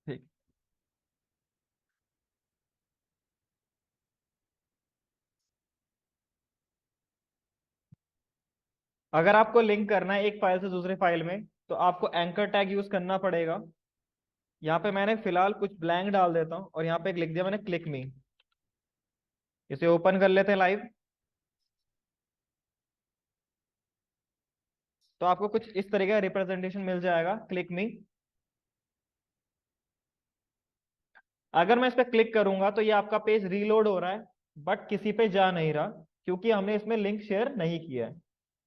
ठीक। अगर आपको लिंक करना है एक फाइल से दूसरे फाइल में, तो आपको एंकर टैग यूज करना पड़ेगा। यहाँ पे मैंने फिलहाल कुछ ब्लैंक डाल देता हूँ, और यहाँ पे एक लिख दिया मैंने, क्लिक मी। इसे ओपन कर लेते हैं लाइव। तो आपको कुछ इस तरीके का रिप्रेजेंटेशन मिल जाएगा, क्लिक मी। अगर मैं इस पर क्लिक करूंगा तो ये आपका पेज रीलोड हो रहा है, बट किसी पे जा नहीं रहा, क्योंकि हमने इसमें लिंक शेयर नहीं किया है।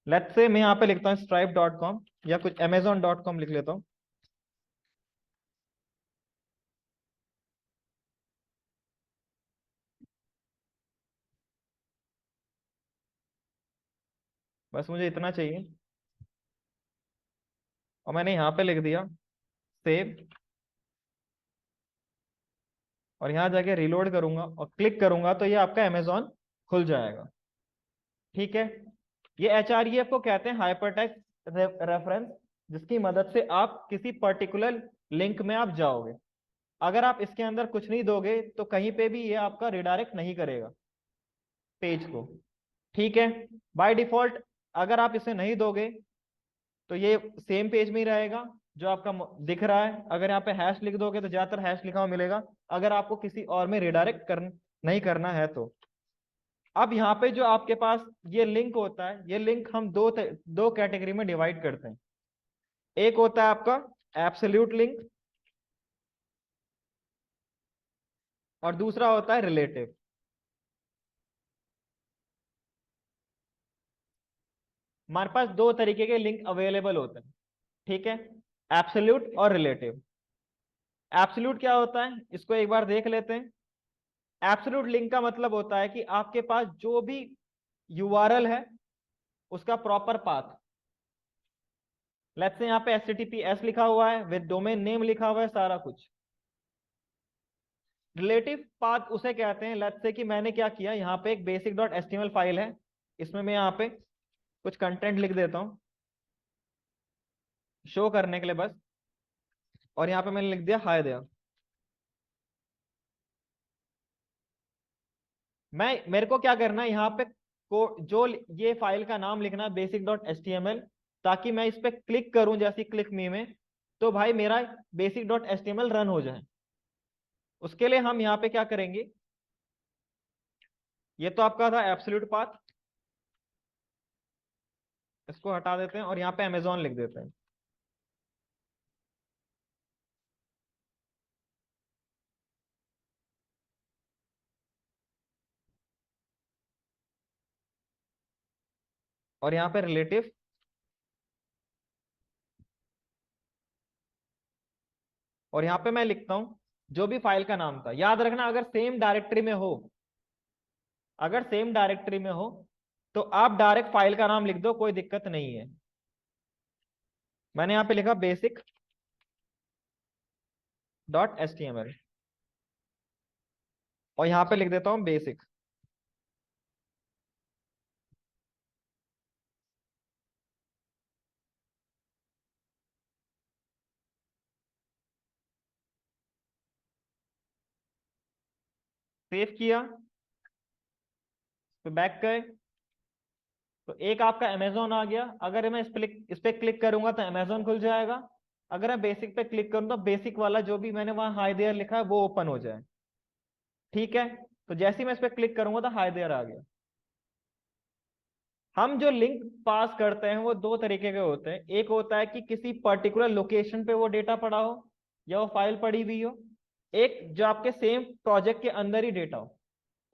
लेट्स से मैं यहाँ पे लिखता हूँ stripe.com, या कुछ amazon.com लिख लेता हूँ। बस मुझे इतना चाहिए, और मैंने यहाँ पे लिख दिया सेव। और यहाँ जाके रिलोड करूंगा और क्लिक करूंगा तो ये आपका अमेजोन खुल जाएगा। ठीक है। ये HREF को कहते हैं हाइपरटेक्स्ट रेफरेंस, जिसकी मदद से आप किसी पर्टिकुलर लिंक में आप जाओगे। अगर आप इसके अंदर कुछ नहीं दोगे तो कहीं पे भी ये आपका रिडायरेक्ट नहीं करेगा पेज को। ठीक है। बाय डिफॉल्ट अगर आप इसे नहीं दोगे तो ये सेम पेज में ही रहेगा जो आपका दिख रहा है। अगर यहाँ पे हैश लिख दोगे तो ज्यादातर हैश लिखा हुआ मिलेगा, अगर आपको किसी और में रिडायरेक्ट नहीं करना है तो। अब यहाँ पे जो आपके पास ये लिंक होता है, ये लिंक हम दो कैटेगरी में डिवाइड करते हैं। एक होता है आपका एब्सोल्यूट लिंक, और दूसरा होता है रिलेटिव। हमारे पास दो तरीके के लिंक अवेलेबल होते हैं। ठीक है। एब्सोल्यूट और रिलेटिव। एब्सोल्यूट क्या होता है, इसको एक बार देख लेते हैं। एब्सोल्यूट लिंक का मतलब होता है कि आपके पास जो भी यूआरएल है उसका प्रॉपर पाथ। लेट्स से यहाँ पे HTTPS लिखा हुआ है, विद डोमेन नेम लिखा हुआ है, सारा कुछ। रिलेटिव पाथ उसे कहते हैं, लेट्स से कि मैंने क्या किया, यहाँ पे एक basic.html फाइल है, इसमें मैं यहाँ पे कुछ कंटेंट लिख देता हूँ शो करने के लिए बस। और यहाँ पे मैंने लिख दिया हाय देयर। मेरे को क्या करना है यहाँ पे, जो ये फाइल का नाम लिखना है basic.html, ताकि मैं इस पे क्लिक करूं जैसे क्लिक मी में, तो भाई मेरा basic.html रन हो जाए। उसके लिए हम यहाँ पे क्या करेंगे, ये तो आपका था एब्सोल्यूट पाथ, इसको हटा देते हैं और यहाँ पे अमेजोन लिख देते हैं। और यहाँ पे रिलेटिव, और यहाँ पे मैं लिखता हूँ जो भी फाइल का नाम था। याद रखना, अगर सेम डायरेक्टरी में हो, अगर सेम डायरेक्टरी में हो तो आप डायरेक्ट फाइल का नाम लिख दो, कोई दिक्कत नहीं है। मैंने यहाँ पे लिखा basic.html, और यहाँ पे लिख देता हूँ बेसिक। सेव किया, तो बैक गए, तो एक आपका अमेजोन आ गया। अगर मैं इस पे क्लिक करूंगा तो अमेजोन खुल जाएगा। अगर मैं बेसिक पे क्लिक करूँ तो बेसिक वाला जो भी मैंने वहां हाई देयर लिखा है वो ओपन हो जाए। ठीक है। तो जैसे ही मैं इस पे क्लिक करूंगा तो हाई देयर आ गया। हम जो लिंक पास करते हैं वो दो तरीके के होते हैं। एक होता है कि किसी पर्टिकुलर लोकेशन पे वो डेटा पड़ा हो या वो फाइल पड़ी हुई हो। एक जो आपके सेम प्रोजेक्ट के अंदर ही डेटा हो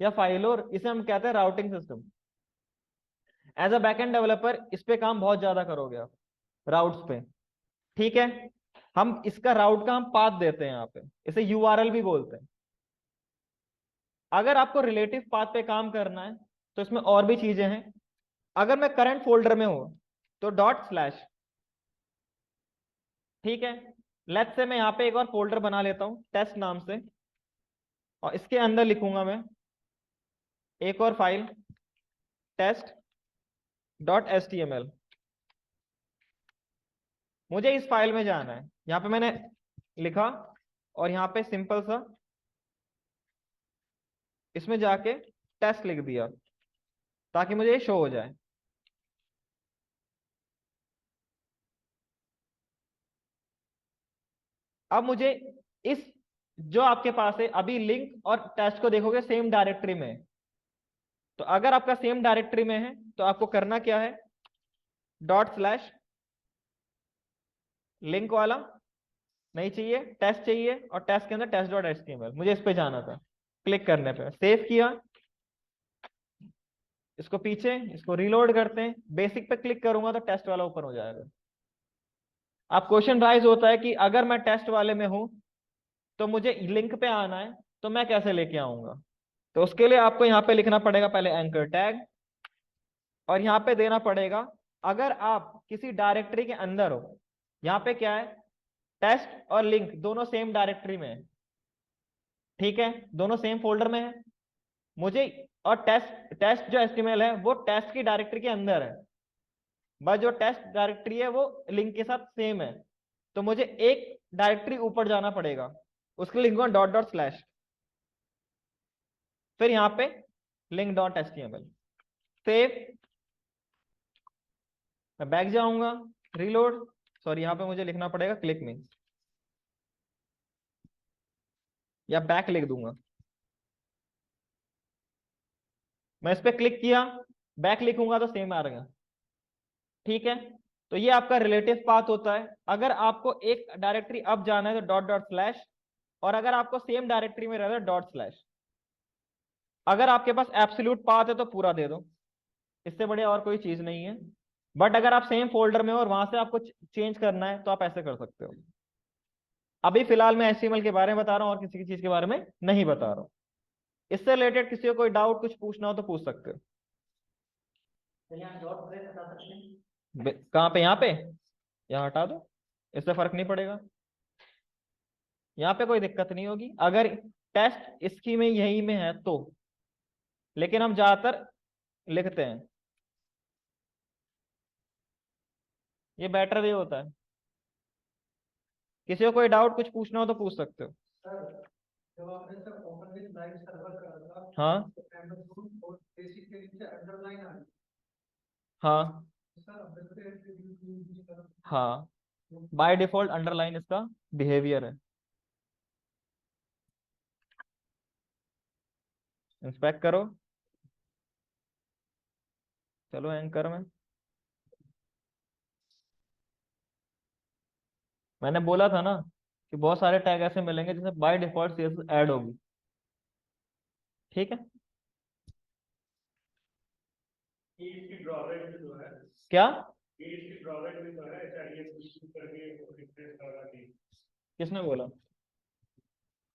या फाइल हो, इसे हम कहते हैं routing system. As a backend developer इस पे काम बहुत ज्यादा करोगे आप, राउट्स पे। ठीक है, हम इसका राउट का हम पाथ देते हैं यहाँ पे, इसे यूआरएल भी बोलते हैं। अगर आपको रिलेटिव पाथ पे काम करना है तो इसमें और भी चीजें हैं। अगर मैं करंट फोल्डर में हूं तो डॉट स्लैश, ठीक है। लेट्स से मैं यहाँ पे एक और फोल्डर बना लेता हूं टेस्ट नाम से, और इसके अंदर लिखूंगा मैं एक और फाइल टेस्ट डॉट एचटीएमएल। मुझे इस फाइल में जाना है, यहाँ पे मैंने लिखा और यहाँ पे सिंपल सा इसमें जाके टेस्ट लिख दिया ताकि मुझे ये शो हो जाए। अब मुझे इस जो आपके पास है अभी लिंक और टेस्ट को देखोगे सेम डायरेक्टरी में है। तो अगर आपका सेम डायरेक्टरी में है तो आपको करना क्या है, डॉट स्लैश लिंक वाला नहीं चाहिए, टेस्ट चाहिए, और टेस्ट के अंदर टेस्ट डॉट एचटीएमएल, मुझे इस पे जाना था। क्लिक करने पे सेव किया, इसको पीछे इसको रीलोड करते हैं, बेसिक पे क्लिक करूंगा तो टेस्ट वाला ओपन हो जाएगा। अब क्वेश्चन राइज होता है कि अगर मैं टेस्ट वाले में हूं तो मुझे लिंक पे आना है, तो मैं कैसे लेके आऊंगा। तो उसके लिए आपको यहाँ पे लिखना पड़ेगा पहले एंकर टैग, और यहाँ पे देना पड़ेगा अगर आप किसी डायरेक्टरी के अंदर हो। यहाँ पे क्या है, टेस्ट और लिंक दोनों सेम डायरेक्टरी में है, ठीक है, दोनों सेम फोल्डर में है मुझे। और टेस्ट टेस्ट जो एचटीएमएल है वो टेस्ट की डायरेक्टरी के अंदर है, बस जो टेस्ट डायरेक्टरी है वो लिंक के साथ सेम है। तो मुझे एक डायरेक्टरी ऊपर जाना पड़ेगा, उसके लिए लिखूंगा डॉट डॉट स्लैश, फिर यहाँ पे लिंक डॉट एचटीएमएल, सेव। मैं बैक जाऊंगा, रीलोड, सॉरी यहाँ पे मुझे लिखना पड़ेगा क्लिक में, या बैक लिख दूंगा। मैं इस पे क्लिक किया, बैक लिखूंगा तो सेम आ रहेगा, ठीक है। तो ये आपका रिलेटिव पाथ होता है। अगर आपको एक डायरेक्टरी अप जाना है तो डॉट डॉट स्लैश, और अगर आपको सेम डायरेक्टरी में रहना है डॉट स्लैश। अगर आपके पास एब्सोल्यूट पाथ है तो पूरा दे दो, इससे बड़े और कोई चीज नहीं है। बट अगर आप सेम फोल्डर में हो और वहां से आपको चेंज करना है तो आप ऐसे कर सकते हो। अभी फिलहाल मैं एचटीएमएल के बारे में बता रहा हूँ और किसी की चीज के बारे में नहीं बता रहा हूँ। इससे रिलेटेड किसी को कोई डाउट कुछ पूछना हो तो पूछ सकते हो। कहाँ पे, यहाँ पे, यहाँ हटा दो, इससे फर्क नहीं पड़ेगा, यहाँ पे कोई दिक्कत नहीं होगी अगर टेस्ट इसकी में यही में है तो। लेकिन हम ज्यादातर लिखते हैं, ये बेटर वे होता है। किसी को कोई डाउट कुछ पूछना हो तो पूछ सकते हो। सर, जब आपने sir open with live server करा था, हाँ तो Amazon और बेसिक के नीचे अंडरलाइन आ गई। हाँ सर अब यूज करो। हाँ, बाय डिफॉल्ट अंडरलाइन इसका बिहेवियर है। इंस्पेक्ट करो, चलो एंकर में। मैंने बोला था ना कि बहुत सारे टैग ऐसे मिलेंगे जिसमें बाय डिफॉल्ट सीएसएस ऐड होगी, ठीक है। ये इसकी ड्रॉबैक भी तो है। क्या, ये इसकी ड्रॉबैक भी तो है, चाहिए कुछ करके रिफ्रेश करना चाहिए। किसने बोला,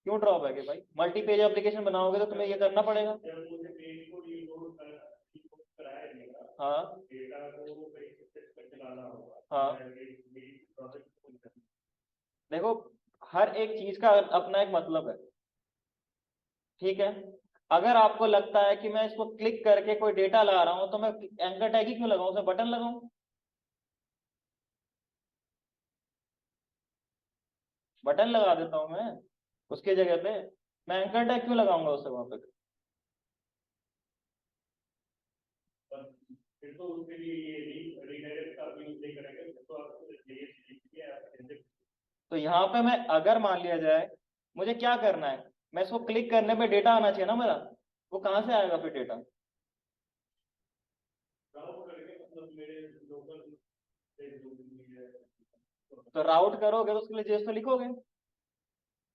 क्यों ड्रॉप है कि भाई मल्टी पेज एप्लीकेशन बनाओगे तो तुम्हें ये करना पड़ेगा। जब मुझे पेज को रीलोड कराया जाएगा, हाँ डेटा को कहीं से करके लाना होगा। हाँ, मेरी प्रोजेक्ट को करना। देखो हर एक चीज का अपना एक मतलब है, ठीक है। अगर आपको लगता है कि मैं इसको क्लिक करके कोई डेटा ला रहा हूं तो मैं एंकर टैग ही क्यों लगाऊं, उसमें बटन लगाऊं। बटन लगा देता हूं मैं उसके जगह पे, मैं एंकर टैग क्यों लगाऊंगा उसे वहां पे। फिर तो उसके लिए ये रीडायरेक्ट का भी यूज नहीं करेंगे, तो आपको तो यहाँ पे मैं अगर मान लिया जाए मुझे क्या करना है, मैं इसको क्लिक करने पे डेटा आना चाहिए ना मेरा, वो कहाँ से आएगा फिर डेटा। राउट करके, मतलब मेरे लोकल से जो भी है। तो राउट करोगे तो उसके लिए जेएस तो लिखोगे,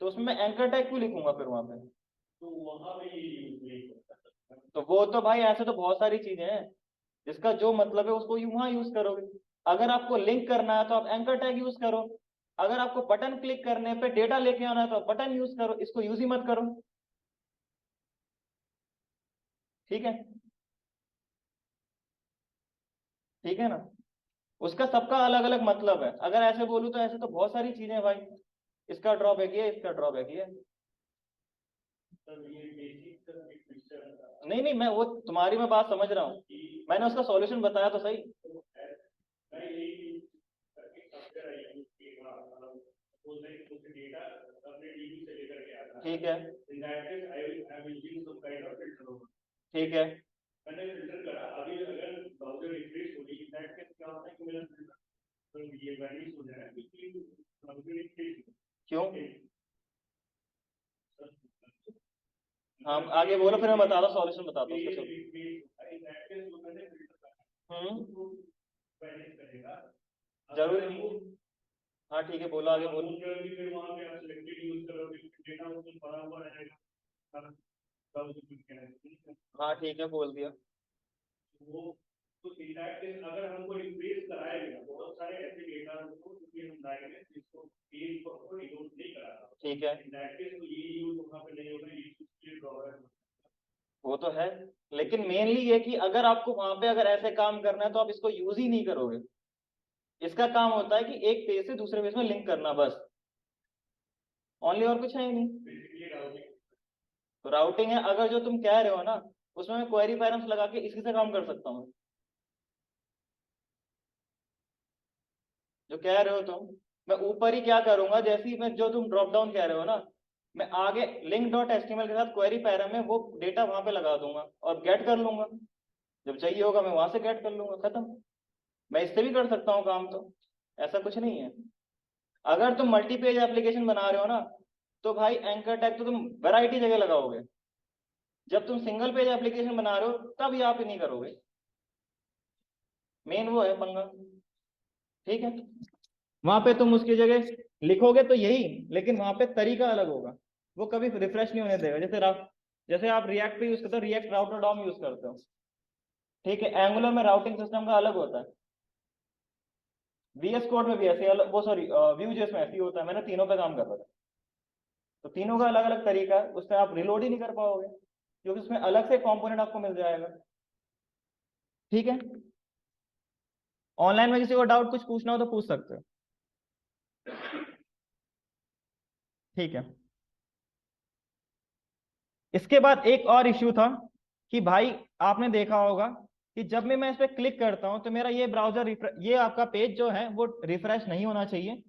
तो उसमें मैं एंकर टैग क्यों लिखूंगा फिर वहां पे? तो वहां पे ये यूज नहीं होता। तो वो तो भाई ऐसे तो बहुत सारी चीजें हैं, जिसका जो मतलब है उसको वहां यूज करोगे। अगर आपको लिंक करना है तो आप एंकर टैग यूज करो। अगर आपको बटन क्लिक करने पे डेटा लेके आना है तो आप बटन यूज करो, इसको यूज ही मत करो। ठीक है, ठीक है ना? उसका सबका अलग अलग मतलब है। अगर ऐसे बोलूं तो ऐसे तो बहुत सारी चीजें हैं भाई। इसका ड्रॉबैक ये, इसका ड्रॉबैक ये। तब ये बेसिक पिक्चर नहीं नहीं, मैं वो तुम्हारी मैं बात समझ रहा हूँ, मैंने उसका सॉल्यूशन बताया तो सही। मैं यही करके सॉफ्टवेयर आई यूज की बोल रहे कि मुझे डेटा अपने डीबी से लेकर के आता है। ठीक है, in that case I am using some kind of filter. ठीक है। मैंने फिल्टर करा, अभी अगर ब्राउजर रिफ्रेश होगी इन दैट केस क्या होता है कि मेरा फिल्टर तो ये वैनिश हो जाएगा क्योंकि ब्राउजर रिफ्रेश क्यों? हाँ आगे बोलो, फिर मैं बताता हूँ, सॉल्यूशन बताता हूँ उसका करेगा जरूरी नहीं। हाँ ठीक है, बोलो आगे बोलो। फिर वहां पे आप सिलेक्टेड यूज करोगे डेटा उसमें पड़ा हुआ रहेगा। हाँ ठीक है, बोल दिया। वो तो अगर हमको रिप्लेस कराएगा बहुत सारे ऐसे डेटा हम लाएंगे जिसको पेज को रिलोड नहीं करा। ठीक है, इन दैट केस तो ये यूज वहां पे नहीं होगा, ये ड्रॉबैक। वो तो है, लेकिन मेनली ये कि अगर आपको वहां पे अगर ऐसे काम करना है तो आप इसको यूज ही नहीं करोगे। इसका काम होता है कि एक पेज से दूसरे पेज में लिंक करना, बस। ओनली, और कुछ है ही नहीं। तो राउटिंग है, अगर जो तुम कह रहे हो ना, उसमें मैं क्वेरी पैरम्स लगा के इसी से काम कर सकता हूँ। जो कह रहे हो तुम, मैं ऊपर ही क्या करूंगा, जैसे ही मैं जो तुम ड्रॉप डाउन कह रहे हो ना, मैं आगे लिंक डॉट एचटीएमएल के साथ क्वेरी पैरम में वो डेटा वहां पे लगा दूंगा और गेट कर लूंगा। जब चाहिए होगा मैं वहां से गेट कर लूंगा, खत्म। मैं इससे भी कर सकता हूँ काम, तो ऐसा कुछ नहीं है। अगर तुम मल्टी पेज एप्लीकेशन बना रहे हो ना, तो भाई एंकर टैग तो तुम वैरायटी जगह लगाओगे। जब तुम सिंगल पेज एप्लीकेशन बना रहे हो तब ये आप ही नहीं करोगे। मेन वो है पंगा। ठीक है, वहां पे तुम उसकी जगह लिखोगे तो यही, लेकिन वहां पे तरीका अलग होगा। वो कभी रिफ्रेश नहीं होने देगा। जैसे आप रिएक्ट पे यूज करते हो, रिएक्ट राउटर डॉम यूज करते हो। ठीक है, एंगुलर में राउटिंग सिस्टम का अलग होता है। VS कोड में भी ऐसे अलग, वो सॉरी Vue.js में ऐसे ही होता है। मैंने तीनों पे काम कर रहा था, तो तीनों का अलग अलग तरीका है। उससे आप रिलोड ही नहीं कर पाओगे, क्योंकि उसमें अलग से कंपोनेंट आपको मिल जाएगा। ठीक है, ऑनलाइन में किसी को डाउट कुछ पूछना हो तो पूछ सकते हो। ठीक है, इसके बाद एक और इश्यू था कि भाई आपने देखा होगा कि जब भी मैं इस पर क्लिक करता हूं तो मेरा ये ब्राउजर ये आपका पेज जो है वो रिफ्रेश नहीं होना चाहिए,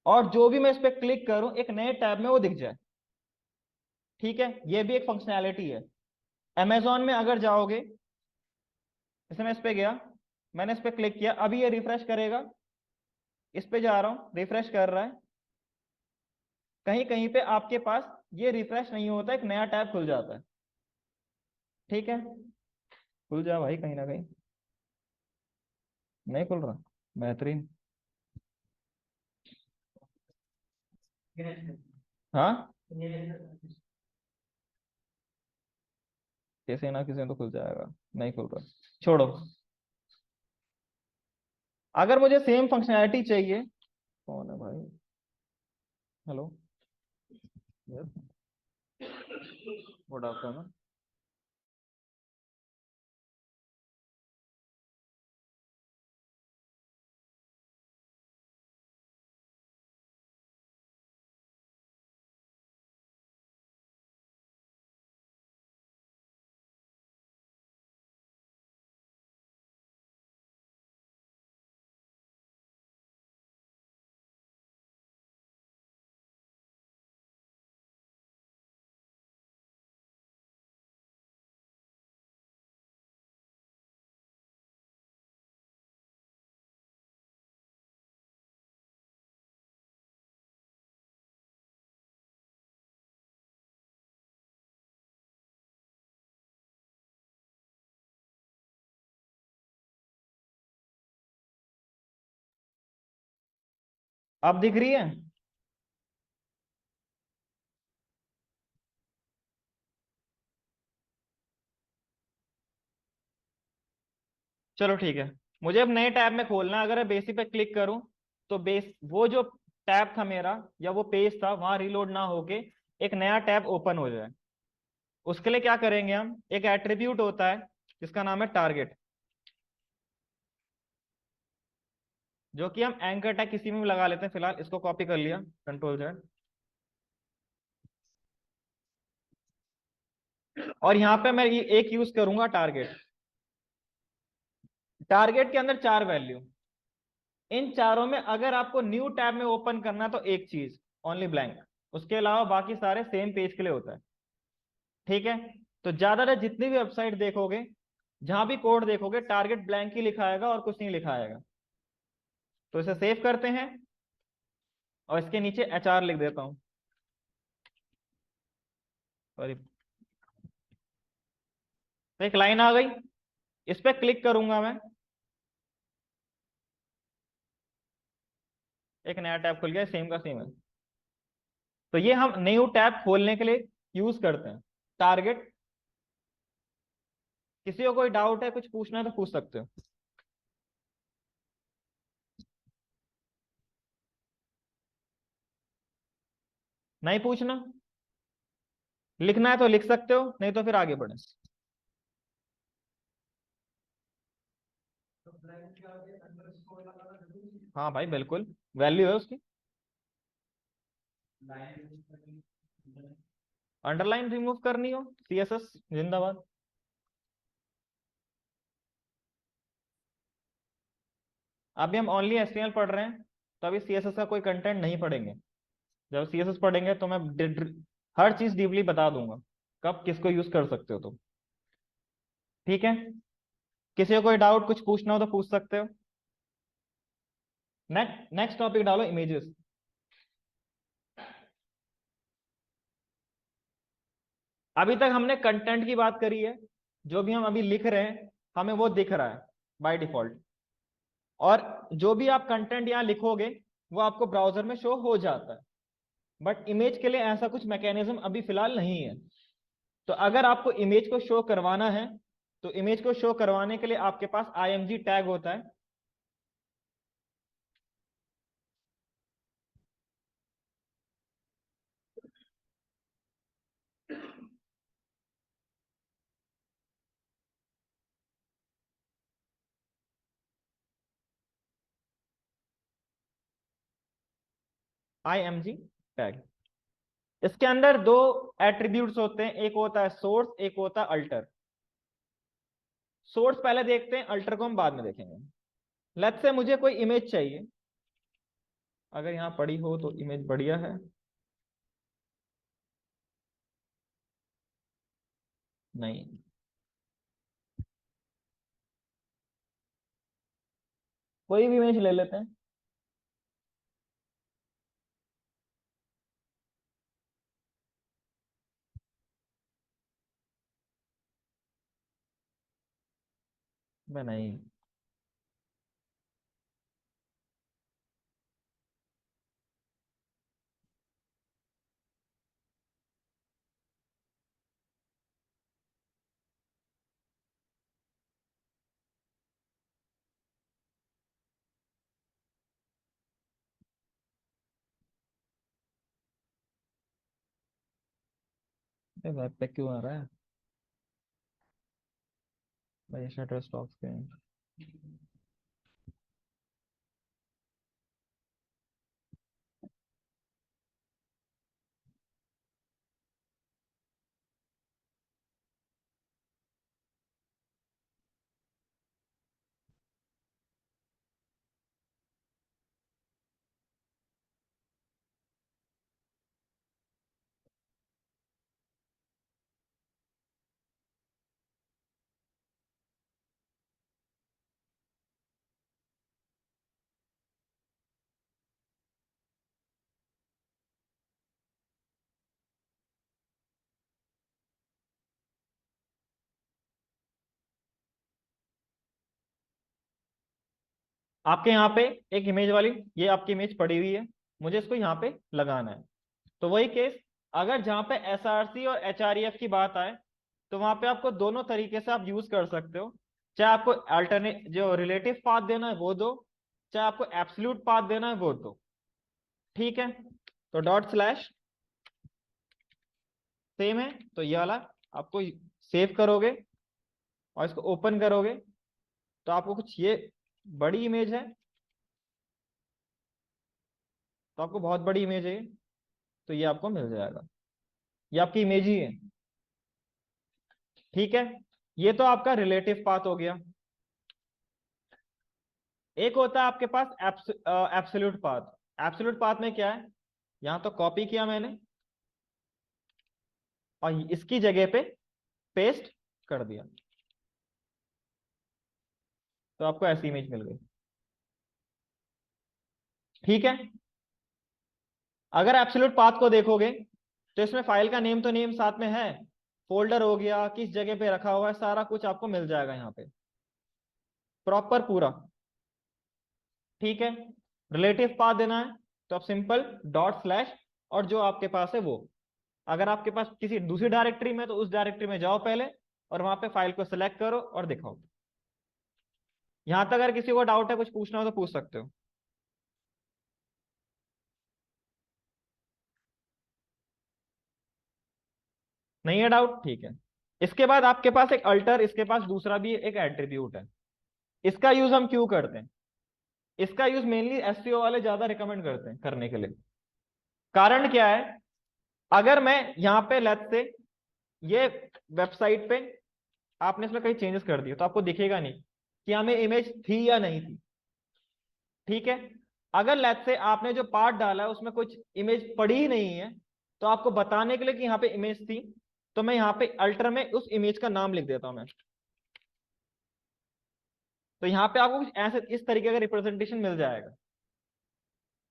और जो भी मैं इस पर क्लिक करूं एक नए टैब में वो दिख जाए। ठीक है, ये भी एक फंक्शनैलिटी है। अमेजोन में अगर जाओगे, जैसे मैं इस पे गया, मैंने इस पे क्लिक किया, अभी ये रिफ्रेश करेगा। इस पे जा रहा हूं, रिफ्रेश कर रहा है। कहीं कहीं पे आपके पास ये रिफ्रेश नहीं होता, एक नया टैब खुल जाता है। ठीक है, खुल जा भाई कहीं ना कहीं। नहीं खुल रहा? बेहतरीन। हाँ, किसी ना किसी में तो खुल जाएगा। नहीं खुल रहा, छोड़ो। अगर मुझे सेम फंक्शनैलिटी चाहिए, कौन है भाई? Hello, good afternoon. अब दिख रही है? चलो ठीक है, मुझे अब नए टैब में खोलना है। अगर मैं बेसिक पे क्लिक करूं तो बेस वो जो टैब था मेरा या वो पेज था वहां रीलोड ना होके एक नया टैब ओपन हो जाए, उसके लिए क्या करेंगे हम, एक एट्रीब्यूट होता है जिसका नाम है टारगेट, जो कि हम एंकर टैग किसी में भी लगा लेते हैं। फिलहाल इसको कॉपी कर लिया, कंट्रोल जेड, और यहाँ पे मैं एक यूज करूंगा टारगेट। टारगेट के अंदर चार वैल्यू, इन चारों में अगर आपको न्यू टैब में ओपन करना तो एक चीज ओनली ब्लैंक, उसके अलावा बाकी सारे सेम पेज के लिए होता है। ठीक है, तो ज्यादातर जितनी भी वेबसाइट देखोगे, जहां भी कोड देखोगे, टारगेट ब्लैंक ही लिखा आएगा और कुछ नहीं लिखा आएगा। तो इसे सेव करते हैं और इसके नीचे HR लिख देता हूं, सॉरी। तो एक लाइन आ गई, इस पे क्लिक करूंगा मैं, एक नया टैब खुल गया, सेम का सेम है। तो ये हम न्यू टैब खोलने के लिए यूज करते हैं टारगेट। किसी को कोई डाउट है, कुछ पूछना है तो पूछ सकते हो। नहीं पूछना, लिखना है तो लिख सकते हो, नहीं तो फिर आगे बढ़े। हाँ भाई बिल्कुल, वैल्यू है उसकी। अंडरलाइन रिमूव करनी हो, CSS जिंदाबाद। अभी हम ओनली HTML पढ़ रहे हैं, तो अभी CSS का कोई कंटेंट नहीं पढ़ेंगे। जब CSS पढ़ेंगे तो मैं हर चीज डीपली बता दूंगा, कब किसको यूज कर सकते हो तुम। ठीक है, किसी को कोई डाउट कुछ पूछना हो तो पूछ सकते हो। नेक्स्ट टॉपिक डालो, इमेजेस। अभी तक हमने कंटेंट की बात करी है, जो भी हम अभी लिख रहे हैं हमें वो दिख रहा है बाय डिफॉल्ट, और जो भी आप कंटेंट यहाँ लिखोगे वो आपको ब्राउजर में शो हो जाता है। बट इमेज के लिए ऐसा कुछ मैकेनिज्म अभी फिलहाल नहीं है। तो अगर आपको इमेज को शो करवाना है, तो इमेज को शो करवाने के लिए आपके पास IMG टैग होता है। IMG टैग, इसके अंदर दो एट्रीब्यूट्स होते हैं, एक होता है सोर्स, एक होता है अल्टर। सोर्स पहले देखते हैं, अल्टर को हम बाद में देखेंगे। लेट्स से मुझे कोई इमेज चाहिए, अगर यहाँ पड़ी हो तो इमेज बढ़िया है, नहीं। कोई भी इमेज ले लेते हैं, मैं नहीं। वेब पे क्यों आ रहा है भाई, शटर स्टॉक्स के हैं। आपके यहाँ पे एक इमेज वाली, ये आपकी इमेज पड़ी हुई है, मुझे इसको यहाँ पे लगाना है। तो वही केस, अगर जहाँ पे SRC और HREF की बात आए, तो वहां पे आपको दोनों तरीके से आप यूज कर सकते हो। चाहे आपको अल्टरनेट जो रिलेटिव पाथ देना है वो दो, चाहे आपको एब्सोल्यूट पाथ देना है वो दो। ठीक है, तो डॉट स्लैश सेम है, तो ये वाला आपको सेव करोगे और इसको ओपन करोगे तो आपको कुछ ये बड़ी इमेज है, तो आपको बहुत बड़ी इमेज है ये, तो ये आपको मिल जाएगा, ये आपकी इमेज ही है। ठीक है, ये तो आपका रिलेटिव पाथ हो गया। एक होता है आपके पास एब्सोल्यूट पाथ। एब्सोल्यूट पाथ में क्या है, यहां तो कॉपी किया मैंने और इसकी जगह पे पेस्ट कर दिया, तो आपको ऐसी इमेज मिल गई। ठीक है, अगर एब्सोल्यूट पाथ को देखोगे तो इसमें फाइल का नेम तो नेम साथ में है, फोल्डर हो गया, किस जगह पे रखा हुआ है, सारा कुछ आपको मिल जाएगा यहाँ पे प्रॉपर पूरा। ठीक है, रिलेटिव पाथ देना है तो आप सिंपल डॉट स्लैश और जो आपके पास है वो, अगर आपके पास किसी दूसरी डायरेक्टरी में तो उस डायरेक्टरी में जाओ पहले और वहां पे फाइल को सिलेक्ट करो और दिखाओ। यहां तक अगर किसी को डाउट है, कुछ पूछना हो तो पूछ सकते हो। नहीं है डाउट, ठीक है। इसके बाद आपके पास एक अल्टर, इसके पास दूसरा भी एक एट्रीब्यूट है। इसका यूज हम क्यों करते हैं, इसका यूज मेनली एसईओ वाले ज्यादा रिकमेंड करते हैं करने के लिए। कारण क्या है, अगर मैं यहाँ पे लेट्स से ये वेबसाइट पे आपने इसमें कई चेंजेस कर दिए तो आपको दिखेगा नहीं कि हमें इमेज थी या नहीं थी। ठीक है, अगर लेट्स से आपने जो पार्ट डाला है उसमें कुछ इमेज पड़ी ही नहीं है, तो आपको बताने के लिए कि यहाँ पे इमेज थी, तो मैं यहाँ पे अल्टर में उस इमेज का नाम लिख देता हूं मैं। तो यहाँ पे आपको कुछ ऐसे इस तरीके का रिप्रेजेंटेशन मिल जाएगा।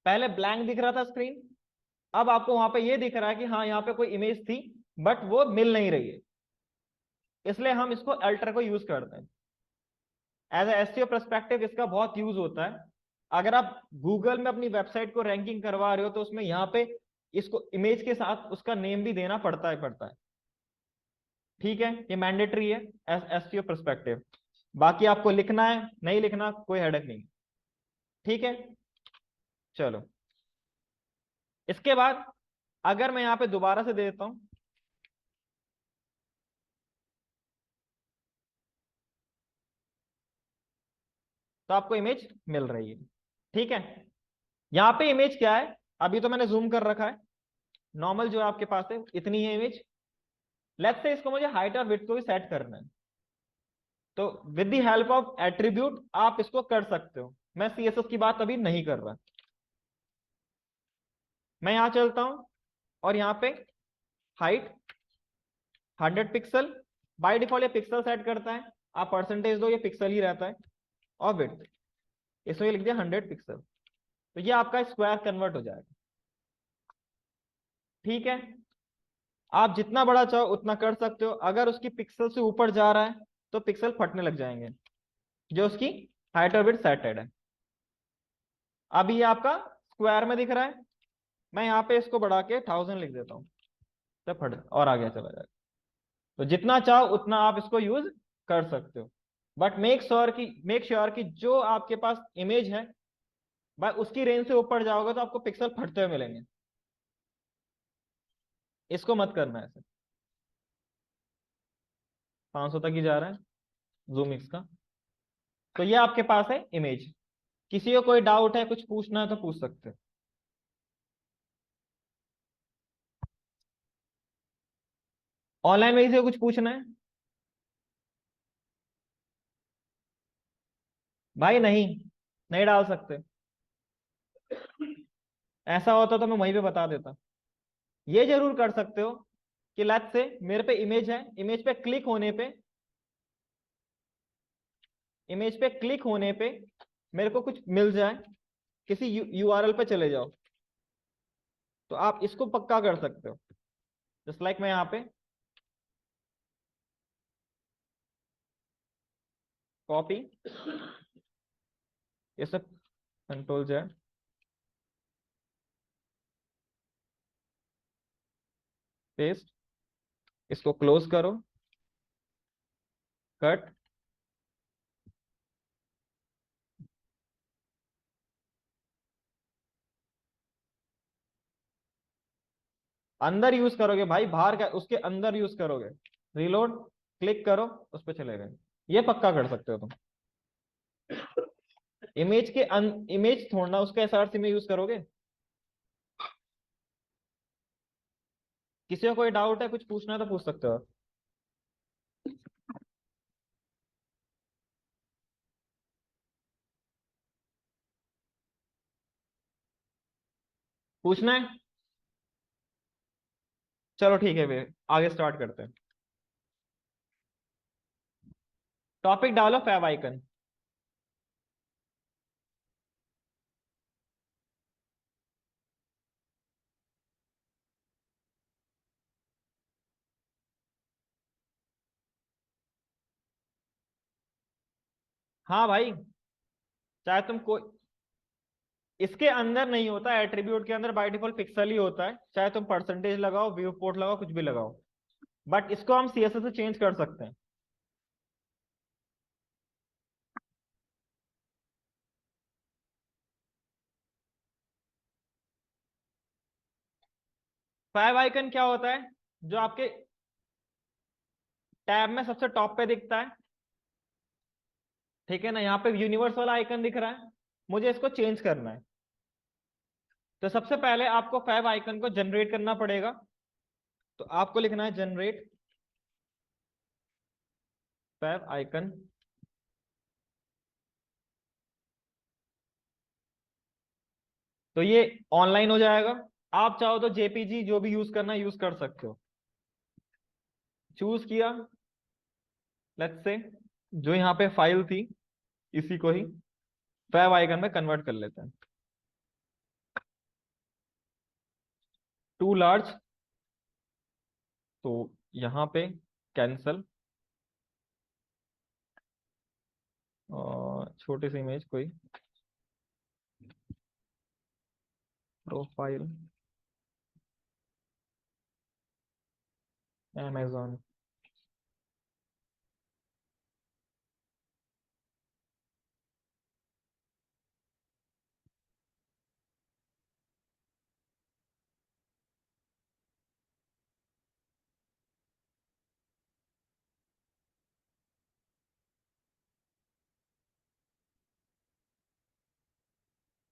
पहले ब्लैंक दिख रहा था स्क्रीन, अब आपको वहां पे ये दिख रहा है कि हाँ यहाँ पे कोई इमेज थी बट वो मिल नहीं रही है, इसलिए हम इसको अल्टर को यूज करते हैं। एज ए एसईओ पर्सपेक्टिव इसका बहुत यूज होता है। अगर आप गूगल में अपनी वेबसाइट को रैंकिंग करवा रहे हो तो उसमें यहाँ पे इसको इमेज के साथ उसका नेम भी देना पड़ता है। ठीक है, ये मैंडेटरी है एज एसईओ पर्सपेक्टिव। बाकी आपको लिखना है नहीं लिखना कोई हेडक नहीं। ठीक है, चलो इसके बाद अगर मैं यहाँ पे दोबारा से दे देता हूं, तो आपको इमेज मिल रही है। ठीक है, यहाँ पे इमेज क्या है, अभी तो मैंने जूम कर रखा है, नॉर्मल जो आपके पास है इतनी है इमेज। लेट्स से इसको मुझे हाइट और विड्थ को भी सेट करना है, तो with the help of attribute आप इसको कर सकते हो। मैं सीएसएस की बात अभी नहीं कर रहा। मैं यहां चलता हूं और यहाँ पे हाइट 100 पिक्सल, बाय डिफॉल्ट ये पिक्सल सेट करता है, आप परसेंटेज दो ये पिक्सल ही रहता है। और विड्थ इसमें लिख दिया 100 पिक्सल, तो ये आपका स्क्वायर कन्वर्ट हो जाएगा। ठीक है, आप जितना बड़ा चाहो उतना कर सकते हो, अगर उसकी पिक्सल से ऊपर जा रहा है तो पिक्सल फटने लग जाएंगे जो उसकी हाइट और विड्थ सेटेड है। अभी ये आपका स्क्वायर में दिख रहा है, मैं यहाँ पे इसको बढ़ा के 1000 लिख देता हूँ, तो फट और आगे चला जाएगा। तो जितना चाहो उतना आप इसको यूज कर सकते हो, बट मेक श्योर कि जो आपके पास इमेज है भाई उसकी रेंज से ऊपर जाओगे तो आपको पिक्सल फटते हुए मिलेंगे, इसको मत करना ऐसे। 500 तक ही जा रहा है जूम एक्स का। तो ये आपके पास है इमेज। किसी को कोई डाउट है कुछ पूछना है तो पूछ सकते हो। ऑनलाइन में से कुछ पूछना है भाई? नहीं, नहीं डाल सकते। ऐसा होता तो मैं वहीं पे बता देता। ये जरूर कर सकते हो कि लेट्स से मेरे पे इमेज है, इमेज पे क्लिक होने पे मेरे को कुछ मिल जाए, किसी यूआरएल पे चले जाओ, तो आप इसको पक्का कर सकते हो। जस्ट लाइक मैं यहाँ पे कॉपी, ये सब कंट्रोल Z, पेस्ट, इसको क्लोज करो, कट, अंदर यूज करोगे भाई, बाहर का उसके अंदर यूज करोगे। रीलोड, क्लिक करो, उस पर चले गए। ये पक्का कर सकते हो तुम। इमेज के इमेज छोड़ना, उसका एसआरसी में यूज करोगे। किसी को कोई डाउट है, कुछ पूछना है तो पूछ सकते हो। पूछना है? चलो ठीक है फिर आगे स्टार्ट करते हैं। टॉपिक डालो फैब आइकन। हाँ भाई, चाहे तुम कोई, इसके अंदर नहीं होता, एट्रीब्यूट के अंदर बाय डिफॉल्ट पिक्सल ही होता है, चाहे तुम परसेंटेज लगाओ, व्यू पोर्ट लगाओ, कुछ भी लगाओ। बट इसको हम सीएसएस से चेंज कर सकते हैं। फैब आइकन क्या होता है? जो आपके टैब में सबसे टॉप पे दिखता है, ठीक है ना, यहाँ पे यूनिवर्स वाला आइकन दिख रहा है। मुझे इसको चेंज करना है, तो सबसे पहले आपको फैब आइकन को जनरेट करना पड़ेगा। तो आपको लिखना है जनरेट फैब आइकन। तो ये ऑनलाइन हो जाएगा। आप चाहो तो जेपीजी जो भी यूज करना यूज कर सकते हो। चूज किया, लेट्स से जो यहाँ पे फाइल थी इसी को ही फैब आइकन में कन्वर्ट कर लेते हैं। टू लार्ज, तो यहाँ पे कैंसल, और छोटी सी इमेज कोई, प्रोफाइल amazon।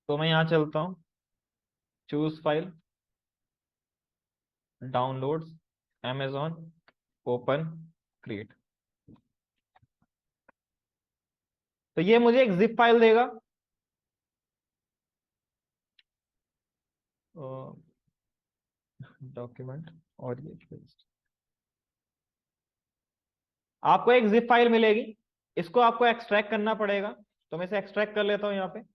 तो मैं यहाँ चलता हूँ, choose file, downloads, amazon, open, create. तो ये मुझे एक जिप फाइल देगा। डॉक्यूमेंट, और ये paste। आपको एक जिप फाइल मिलेगी, इसको आपको एक्सट्रैक्ट करना पड़ेगा। तो मैं इसे एक्सट्रैक्ट कर लेता हूँ यहाँ पे।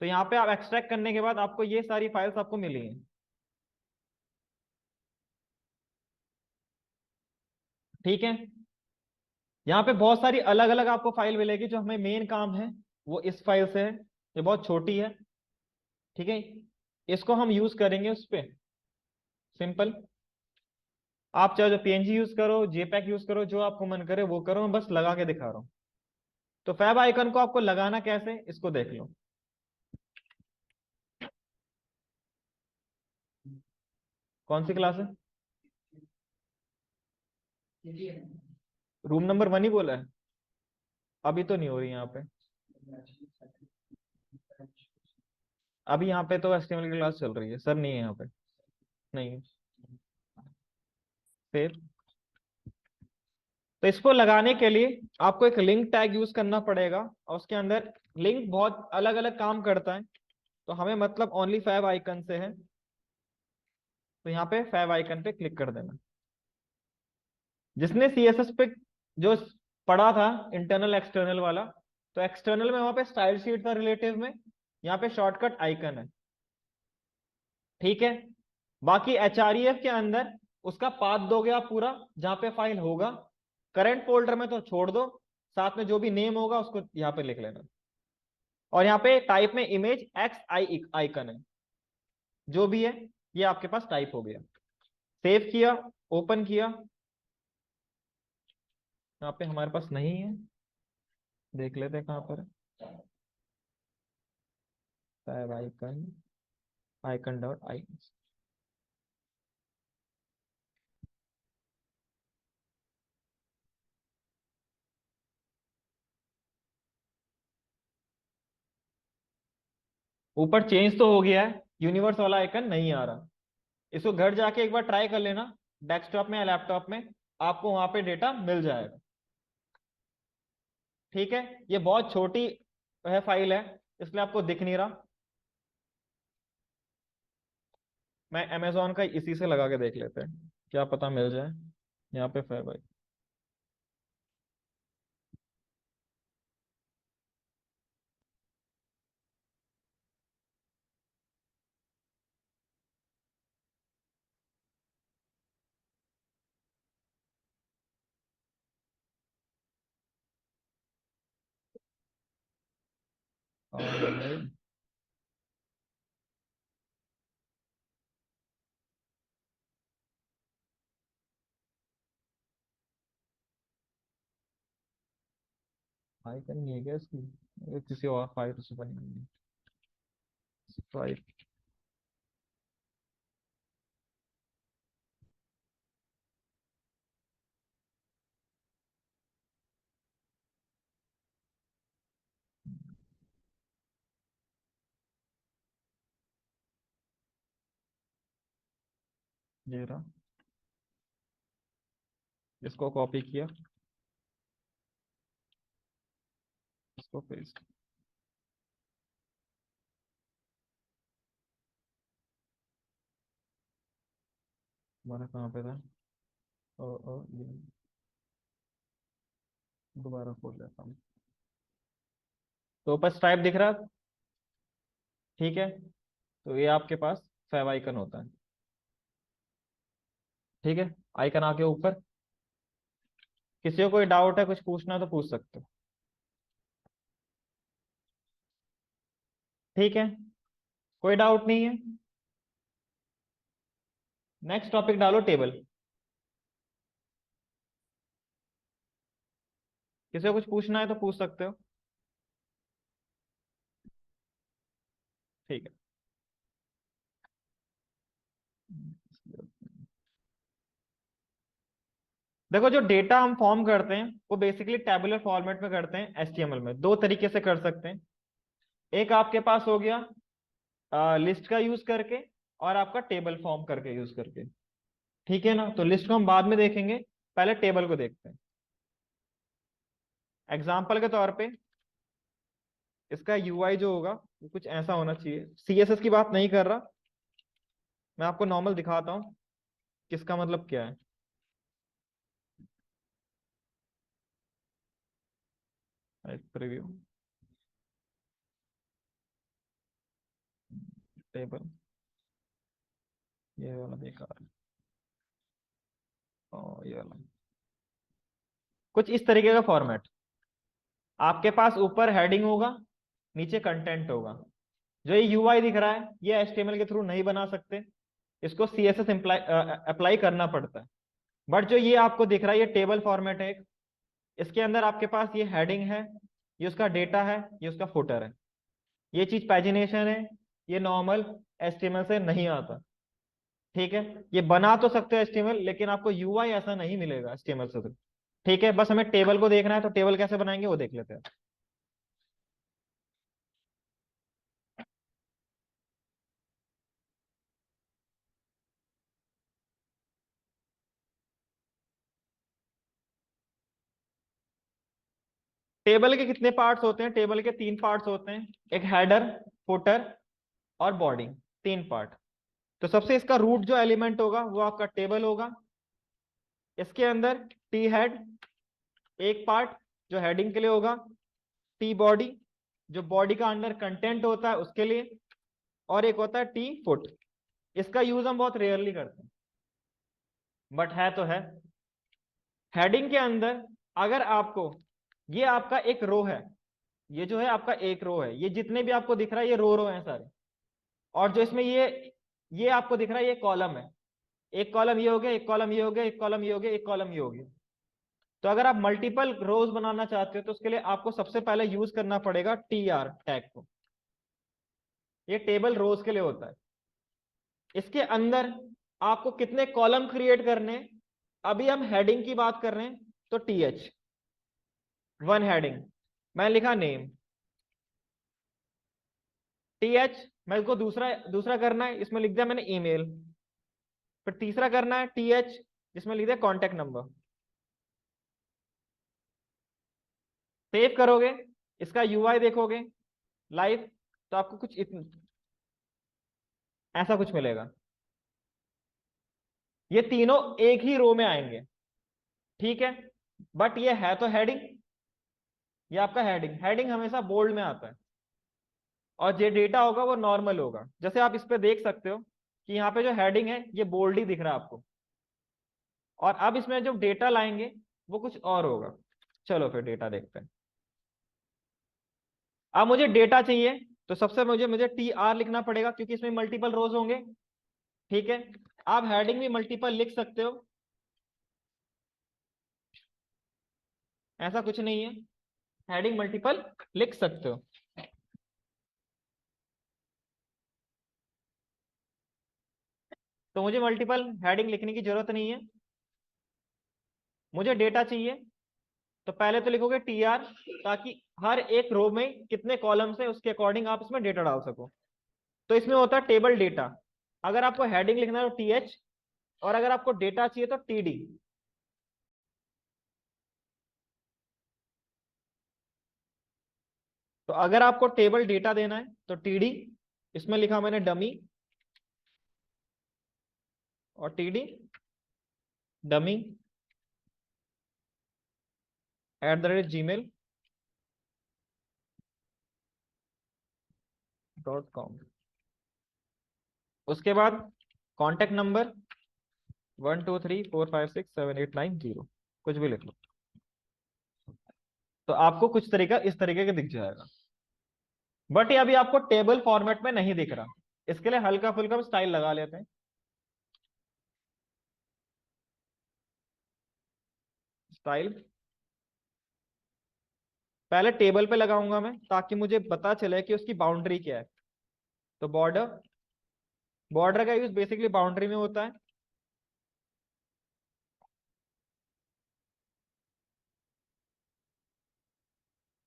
तो यहाँ पे आप एक्सट्रैक्ट करने के बाद आपको ये सारी फाइल्स आपको मिली हैं, ठीक है। यहाँ पे बहुत सारी अलग अलग आपको फाइल मिलेगी, जो हमें मेन काम है वो इस फाइल से है। ये बहुत छोटी है, ठीक है। इसको हम यूज करेंगे उस पे, सिंपल। आप चाहे जो पीएनजी यूज करो, जेपैक यूज करो, जो आपको मन करे वो करो, मैं बस लगा के दिखा रहा हूँ। तो फैब आइकन को आपको लगाना कैसे, इसको देख लो। कौन सी क्लास है? रूम नंबर 1 ही बोला है। अभी तो नहीं हो रही यहाँ पे। अभी यहाँ पे तो एचटीएमएल की क्लास चल रही है, सर नहीं है यहाँ पे। नहीं। फिर तो इसको लगाने के लिए आपको एक लिंक टैग यूज करना पड़ेगा, और उसके अंदर लिंक बहुत अलग अलग काम करता है। तो हमें मतलब ओनली फैब आइकन से है। तो यहाँ पे फैब आइकन पे क्लिक कर देना। जिसने सीएसएस पे जो पढ़ा था, इंटरनल एक्सटर्नल वाला, तो एक्सटर्नल में वहां पे स्टाइल शीट था, रिलेटिव में यहाँ पे शॉर्टकट आइकन है, ठीक है। बाकी एचआरईएफ के अंदर उसका पाथ दोगे आप पूरा, जहां पे फाइल होगा। करंट फोल्डर में तो छोड़ दो, साथ में जो भी नेम होगा उसको यहाँ पे लिख लेना। और यहाँ पे टाइप में इमेज एक्स आई आइकन है, जो भी है ये आपके पास टाइप हो गया। सेव किया, ओपन किया। यहाँ पे हमारे पास नहीं है, देख लेते हैं कहाँ पर है। favicon icon dot I. ऊपर चेंज तो हो गया है, यूनिवर्स वाला आइकन नहीं आ रहा। इसको घर जाके एक बार ट्राई कर लेना, डेस्कटॉप में या लैपटॉप में, आपको वहां पे डेटा मिल जाएगा। ठीक है, ये बहुत छोटी है फाइल है, इसलिए आपको दिख नहीं रहा। मैं अमेजोन का इसी से लगा के देख लेते हैं, क्या पता मिल जाए। यहाँ पे है भाई। ऑलराइट, आइकन नहीं है क्या इसकी? ये किसी और फाइल से बनी हुई है। फाइल ये रहा, इसको कॉपी किया, इसको पेस्ट। हमारा कहाँ पे था? ये दोबारा खोल लेता हूँ। तो ऊपर स्ट्राइप दिख रहा है? ठीक है, तो ये आपके पास फेव आइकन होता है। ठीक है, आइकन आके ऊपर। किसी को कोई डाउट है, कुछ पूछना है तो पूछ सकते हो। ठीक है, कोई डाउट नहीं है। नेक्स्ट टॉपिक डालो, टेबल। किसी को कुछ पूछना है तो पूछ सकते हो। ठीक है। देखो, जो डेटा हम फॉर्म करते हैं वो बेसिकली टैबुलर फॉर्मेट में करते हैं। एचटीएमएल में दो तरीके से कर सकते हैं। एक आपके पास हो गया लिस्ट का यूज करके, और आपका टेबल फॉर्म करके यूज करके। ठीक है ना, तो लिस्ट को हम बाद में देखेंगे, पहले टेबल को देखते हैं। एग्जाम्पल के तौर पे इसका यूआई जो होगा वो कुछ ऐसा होना चाहिए। सीएसएस की बात नहीं कर रहा, मैं आपको नॉर्मल दिखाता हूँ किसका मतलब क्या है। एक प्रीव्यू, टेबल, ये वाला बेकार है, और ये वाला। कुछ इस तरीके का फॉर्मेट। आपके पास ऊपर हेडिंग होगा, नीचे कंटेंट होगा। जो ये यूआई दिख रहा है ये एचटीएमएल के थ्रू नहीं बना सकते, इसको सीएसएस अप्लाई करना पड़ता है। बट जो ये आपको दिख रहा है ये टेबल फॉर्मेट है एक। इसके अंदर आपके पास ये हेडिंग है, ये उसका डेटा है, ये उसका फुटर है। ये चीज पैजिनेशन है, ये नॉर्मल एचटीएमएल से नहीं आता। ठीक है, ये बना तो सकते हो एचटीएमएल, लेकिन आपको यूआई ऐसा नहीं मिलेगा एचटीएमएल से। ठीक है, बस हमें टेबल को देखना है, तो टेबल कैसे बनाएंगे वो देख लेते हैं। टेबल के कितने पार्ट्स होते हैं? टेबल के तीन पार्ट्स होते हैं, एक हेडर, फुटर और बॉडी। तीन पार्ट। तो सबसे इसका रूट जो एलिमेंट होगा वो आपका टेबल होगा। इसके अंदर टी हेड एक पार्ट जो हेडिंग के लिए होगा, टी बॉडी जो बॉडी का अंदर कंटेंट होता है उसके लिए, और एक होता है टी फुट। इसका यूज हम बहुत रेयरली करते हैं, बट है तो है। हेडिंग के अंदर अगर आपको, ये आपका एक रो है, ये जो है आपका एक रो है, ये जितने भी आपको दिख रहा है ये रो है सारे। और जो इसमें ये आपको दिख रहा है ये कॉलम है। एक कॉलम ये हो गया, एक कॉलम ये हो गया, एक कॉलम ये हो गया, एक कॉलम ये हो गया। तो अगर आप मल्टीपल रोज बनाना चाहते हो तो उसके लिए आपको सबसे पहले यूज करना पड़ेगा टी आर टैग को। ये टेबल रोज के लिए होता है। इसके अंदर आपको कितने कॉलम क्रिएट करने हैं? अभी हम हेडिंग की बात कर रहे हैं, तो TH 1 हेडिंग, मैं लिखा नेम। TH मैं इसको दूसरा दूसरा करना है, इसमें लिख दिया मैंने ईमेल। फिर तीसरा करना है TH, जिसमें लिख दिया कॉन्टेक्ट नंबर। सेव करोगे, इसका UI देखोगे लाइव, तो आपको कुछ ऐसा कुछ मिलेगा। ये तीनों एक ही रो में आएंगे, ठीक है। बट ये है तो हेडिंग, ये आपका हेडिंग, हेडिंग हमेशा बोल्ड में आता है। और जो डेटा होगा वो नॉर्मल होगा, जैसे आप इस पे देख सकते हो कि यहाँ पे जो हेडिंग है ये बोल्ड ही दिख रहा है आपको। और अब इसमें जो डेटा लाएंगे वो कुछ और होगा। चलो फिर डेटा देखते हैं। अब मुझे डेटा चाहिए, तो सबसे मुझे मुझे TR लिखना पड़ेगा, क्योंकि इसमें मल्टीपल रोज होंगे, ठीक है। आप हेडिंग भी मल्टीपल लिख सकते हो, ऐसा कुछ नहीं है, हेडिंग मल्टीपल लिख सकते हो। तो मुझे मल्टीपल हेडिंग लिखने की जरूरत नहीं है। मुझे डेटा चाहिए, तो पहले तो लिखोगे TR, ताकि हर एक रो में कितने कॉलम्स है उसके अकॉर्डिंग आप इसमें डेटा डाल सको। तो इसमें होता है टेबल डेटा। अगर आपको हेडिंग लिखना है तो TH, और अगर आपको डेटा चाहिए तो TD। तो अगर आपको टेबल डेटा देना है तो TD, इसमें लिखा मैंने डमी, और TD डमी @gmail.com। उसके बाद कॉन्टेक्ट नंबर 1234567890, कुछ भी लिख लो। तो आपको कुछ तरीका इस तरीके का दिख जाएगा। बट ये अभी आपको टेबल फॉर्मेट में नहीं दिख रहा, इसके लिए हल्का फुल्का स्टाइल लगा लेते हैं। स्टाइल पहले टेबल पे लगाऊंगा मैं, ताकि मुझे पता चले कि उसकी बाउंड्री क्या है। तो बॉर्डर, बॉर्डर का यूज बेसिकली बाउंड्री में होता है।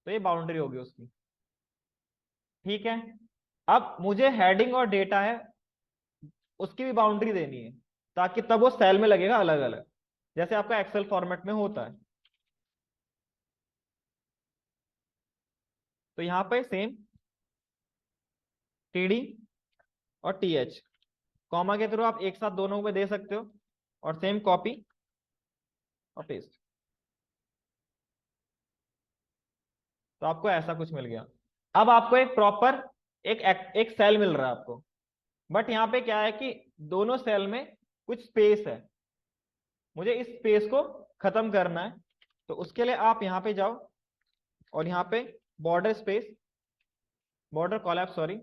तो ये बाउंड्री होगी उसकी, ठीक है। अब मुझे हेडिंग और डेटा है, उसकी भी बाउंड्री देनी है, ताकि तब वो सेल में लगेगा अलग अलग, जैसे आपका एक्सेल फॉर्मेट में होता है। तो यहाँ पे सेम TD और TH, कॉमा के थ्रू आप एक साथ दोनों में दे सकते हो, और सेम कॉपी और पेस्ट। तो आपको ऐसा कुछ मिल गया। अब आपको एक प्रॉपर एक सेल मिल रहा है आपको। बट यहाँ पे क्या है कि दोनों सेल में कुछ स्पेस है, मुझे इस स्पेस को खत्म करना है। तो उसके लिए आप यहाँ पे जाओ, और यहाँ पे border space, border collapse, sorry,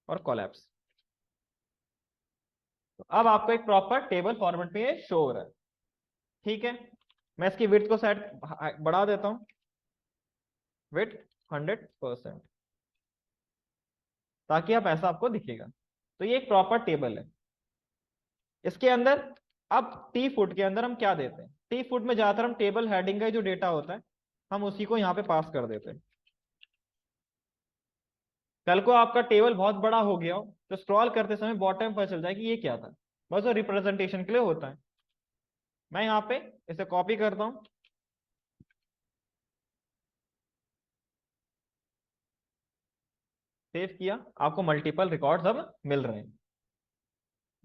और कॉलैप्स। तो अब आपको एक प्रॉपर टेबल फॉर्मेट में ये शो हो रहा है, ठीक है। मैं इसकी विड्थ को सेट बढ़ा देता हूँ, विड्थ 100%, ताकि आप ऐसा आपको दिखेगा। तो ये एक प्रॉपर टेबल है। इसके अंदर अब T फुट के अंदर हम क्या देते हैं? T फुट में ज्यादातर हम टेबल हेडिंग का जो डेटा होता है, हम उसी को यहाँ पे पास कर देते हैं। कल को आपका टेबल बहुत बड़ा हो गया हो, तो स्क्रॉल करते समय बॉटम पर चल जाए कि ये क्या था, बस वो रिप्रेजेंटेशन के लिए होता है। मैं यहाँ पे इसे कॉपी करता हूँ, सेव किया, आपको मल्टीपल रिकॉर्ड्स अब मिल रहे हैं।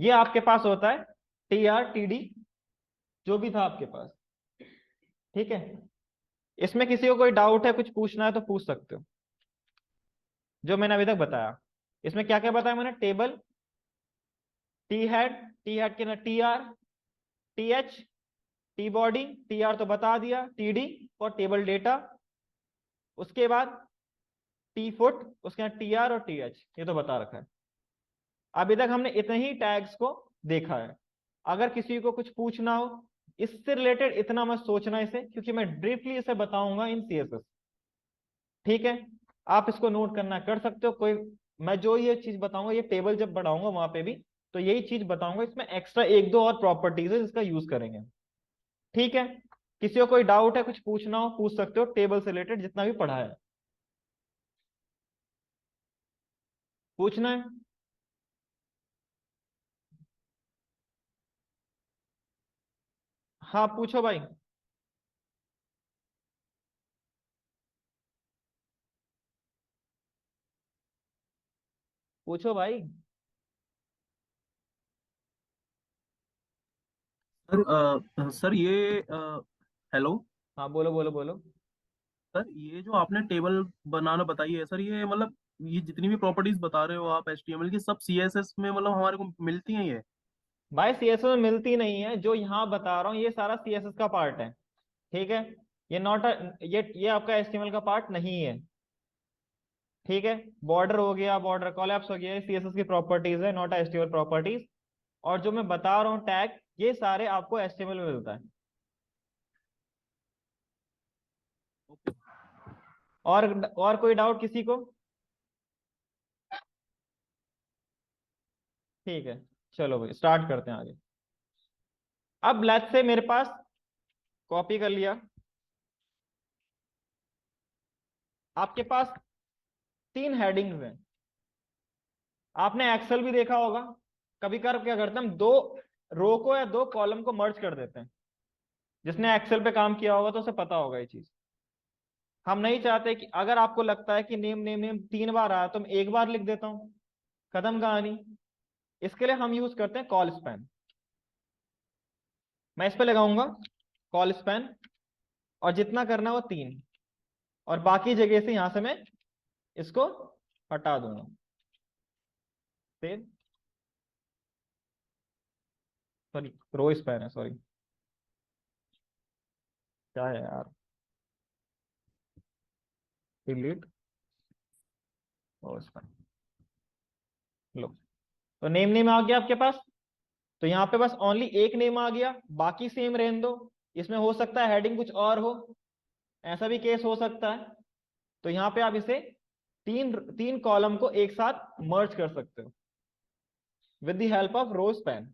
ये आपके पास होता है TR TD, जो भी था आपके पास, ठीक है। इसमें किसी को कोई डाउट है, कुछ पूछना है तो पूछ सकते हो। जो मैंने अभी तक बताया, इसमें क्या क्या बताया मैंने? टेबल, टी हेड के ना TR, TH, T body, TR तो बता दिया, TD और टेबल डेटा। उसके बाद T फुट, उसके बाद TR और TH, ये तो बता रखा है। अभी तक हमने इतने ही टैग्स को देखा है। अगर किसी को कुछ पूछना हो इससे रिलेटेड इतना मत सोचना इसे, क्योंकि मैं ब्रीफली इसे बताऊंगा इन सीएसएस। ठीक है, आप इसको नोट करना कर सकते हो। कोई, मैं जो ये चीज बताऊंगा, ये टेबल जब बढ़ाऊंगा वहां पे भी तो यही चीज बताऊंगा, इसमें एक्स्ट्रा एक दो और प्रॉपर्टीज है जिसका यूज करेंगे। ठीक है, किसी को कोई डाउट है, कुछ पूछना हो पूछ सकते हो, टेबल से रिलेटेड जितना भी पढ़ा है पूछना है। हाँ पूछो भाई। पूछो भाई। सर सर ये हेलो। हाँ बोलो बोलो बोलो। सर ये जो आपने टेबल बनाना बताई है सर, ये मतलब ये जितनी भी प्रॉपर्टीज बता रहे हो आप एचटीएमएल की, सब सीएसएस में मतलब हमारे को मिलती हैं ये? भाई सीएसएस में मिलती नहीं है, जो यहाँ बता रहा हूँ ये सारा सीएसएस का पार्ट है। ठीक है, ये नॉट ये आपका एचटीएमएल का पार्ट नहीं है। ठीक है, बॉर्डर हो गया, बॉर्डर कॉलैप्स हो गया, सीएसएस की प्रॉपर्टीज है, नॉट एचटीएमएल प्रॉपर्टीज। और जो मैं बता रहा हूँ टैग, ये सारे आपको एचटीएमएल में मिलता है। और कोई डाउट किसी को? ठीक है, चलो भाई स्टार्ट करते हैं आगे। अब लेट्स से मेरे पास, कॉपी कर लिया, आपके पास तीन हेडिंग्स हैं। आपने एक्सेल भी देखा होगा, कभी कभार क्या करते हैं हम, दो रो को या दो कॉलम को मर्ज कर देते हैं। जिसने एक्सेल पे काम किया होगा तो उसे पता होगा ये चीज। हम नहीं चाहते कि, अगर आपको लगता है कि नेम नेम नेम तीन बार आया तो मैं एक बार लिख देता हूं, खत्म कहानी। इसके लिए हम यूज करते हैं कॉल स्पैन। मैं इस पे लगाऊंगा कॉल स्पैन, और जितना करना है वो तीन, और बाकी जगह से यहां से मैं इसको हटा दूंगा। सेव, सॉरी रो स्पैन है, सॉरी क्या है यार, डिलीट रो स्पैन। लो, तो नेम नेम आ गया आपके पास। तो यहाँ पे बस ओनली एक नेम आ गया, बाकी सेम रहने दो। इसमें हो सकता है हेडिंग कुछ और हो, ऐसा भी केस हो सकता है। तो यहाँ पे आप इसे तीन तीन कॉलम को एक साथ मर्ज कर सकते हो with the help of row span.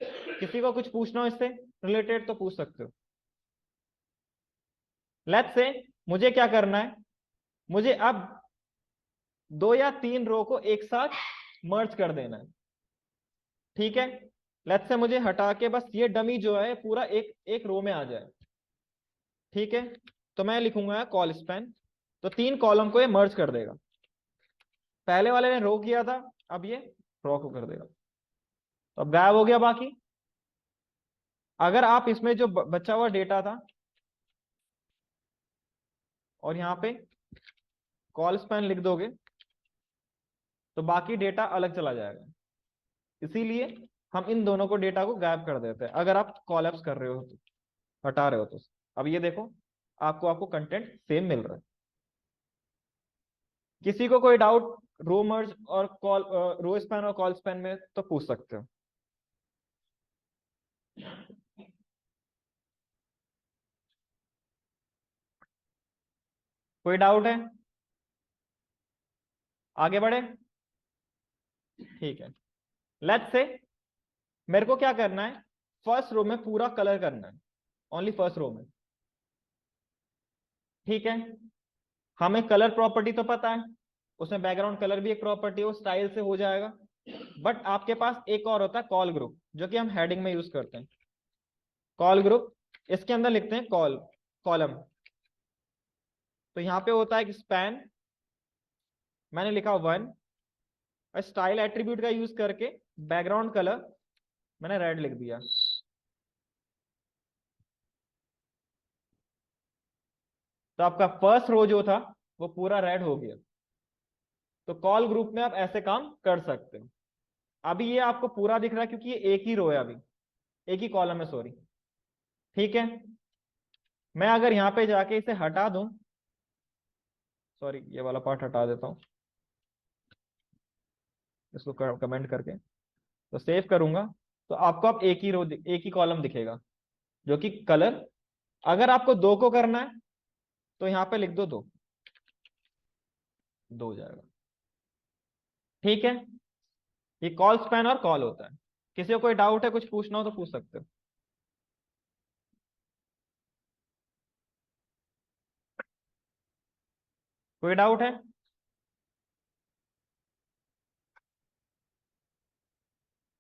किसी को कुछ पूछना हो इससे रिलेटेड तो पूछ सकते हो। लेट्स से मुझे क्या करना है, मुझे अब दो या तीन रो को एक साथ मर्ज कर देना है। ठीक है, लेट्स से मुझे हटा के बस ये डमी जो है पूरा एक एक रो में आ जाए। ठीक है, तो मैं लिखूंगा कॉल स्पैन, तो तीन कॉलम को ये मर्ज कर देगा। पहले वाले ने रो किया था, अब ये रो को कर देगा, तो अब गायब हो गया बाकी। अगर आप इसमें जो बचा हुआ डेटा था और यहाँ पे कॉल स्पैन लिख दोगे तो बाकी डेटा अलग चला जाएगा। इसीलिए हम इन दोनों को डेटा को गायब कर देते हैं अगर आप कॉलएप्स कर रहे हो तो, हटा रहे हो तो। अब ये देखो, आपको आपको कंटेंट सेम मिल रहा है। किसी को कोई डाउट रो मर्ज और कॉल, रो स्पैन और कॉल स्पैन में तो पूछ सकते हो। कोई डाउट है? आगे बढ़े? ठीक है, लेट्स से मेरे को क्या करना है, फर्स्ट रो में पूरा कलर करना है, ओनली फर्स्ट रो में। ठीक है, हमें कलर प्रॉपर्टी तो पता है, उसमें बैकग्राउंड कलर भी एक प्रॉपर्टी है, वो स्टाइल से हो जाएगा। बट आपके पास एक और होता है कॉल ग्रुप, जो कि हम हेडिंग में यूज करते हैं। कॉल ग्रुप, इसके अंदर लिखते हैं कॉल कॉलम। तो यहाँ पे होता है कि स्पैन, मैंने लिखा वन, और स्टाइल एट्रीब्यूट का यूज करके बैकग्राउंड कलर मैंने रेड लिख दिया। तो आपका फर्स्ट रो जो था वो पूरा रेड हो गया। तो कॉल ग्रुप में आप ऐसे काम कर सकते हो। अभी ये आपको पूरा दिख रहा है क्योंकि ये एक ही रो है, अभी एक ही कॉलम है, सॉरी। ठीक है, मैं अगर यहाँ पे जाके इसे हटा दूं, सॉरी ये वाला पार्ट हटा देता हूं इसको कमेंट करके, तो सेव करूंगा, तो आपको अब एक ही रो एक ही कॉलम दिखेगा। जो कि कलर। अगर आपको 2 को करना है तो यहाँ पे लिख दो 2, 2 हो जाएगा। ठीक है, ये कॉल स्पैन और कॉल होता है। किसी को कोई डाउट है, कुछ पूछना हो तो पूछ सकते हो। कोई डाउट है?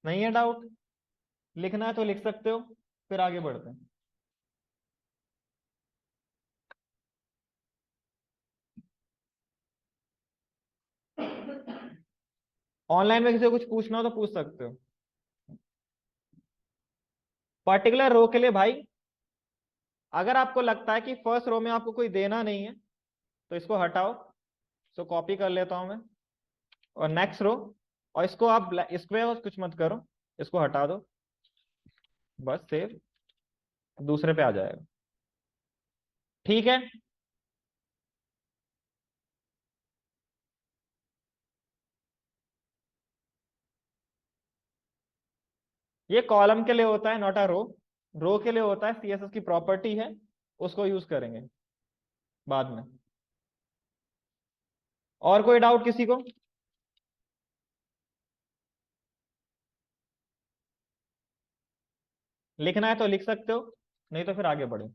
नहीं है डाउट? लिखना है तो लिख सकते हो, फिर आगे बढ़ते हैं। ऑनलाइन में किसी को कुछ पूछना हो तो पूछ सकते हो। पर्टिकुलर रो के लिए भाई, अगर आपको लगता है कि फर्स्ट रो में आपको कोई देना नहीं है तो इसको हटाओ। सो कॉपी कर लेता हूं मैं, और नेक्स्ट रो, और इसको आप इसको कुछ मत करो, इसको हटा दो, बस सेव, दूसरे पे आ जाएगा। ठीक है, ये कॉलम के लिए होता है, नॉट अ रो। रो के लिए होता है, सीएसएस की प्रॉपर्टी है, उसको यूज करेंगे बाद में। और कोई डाउट किसी को? लिखना है तो लिख सकते हो, नहीं तो फिर आगे बढ़ो।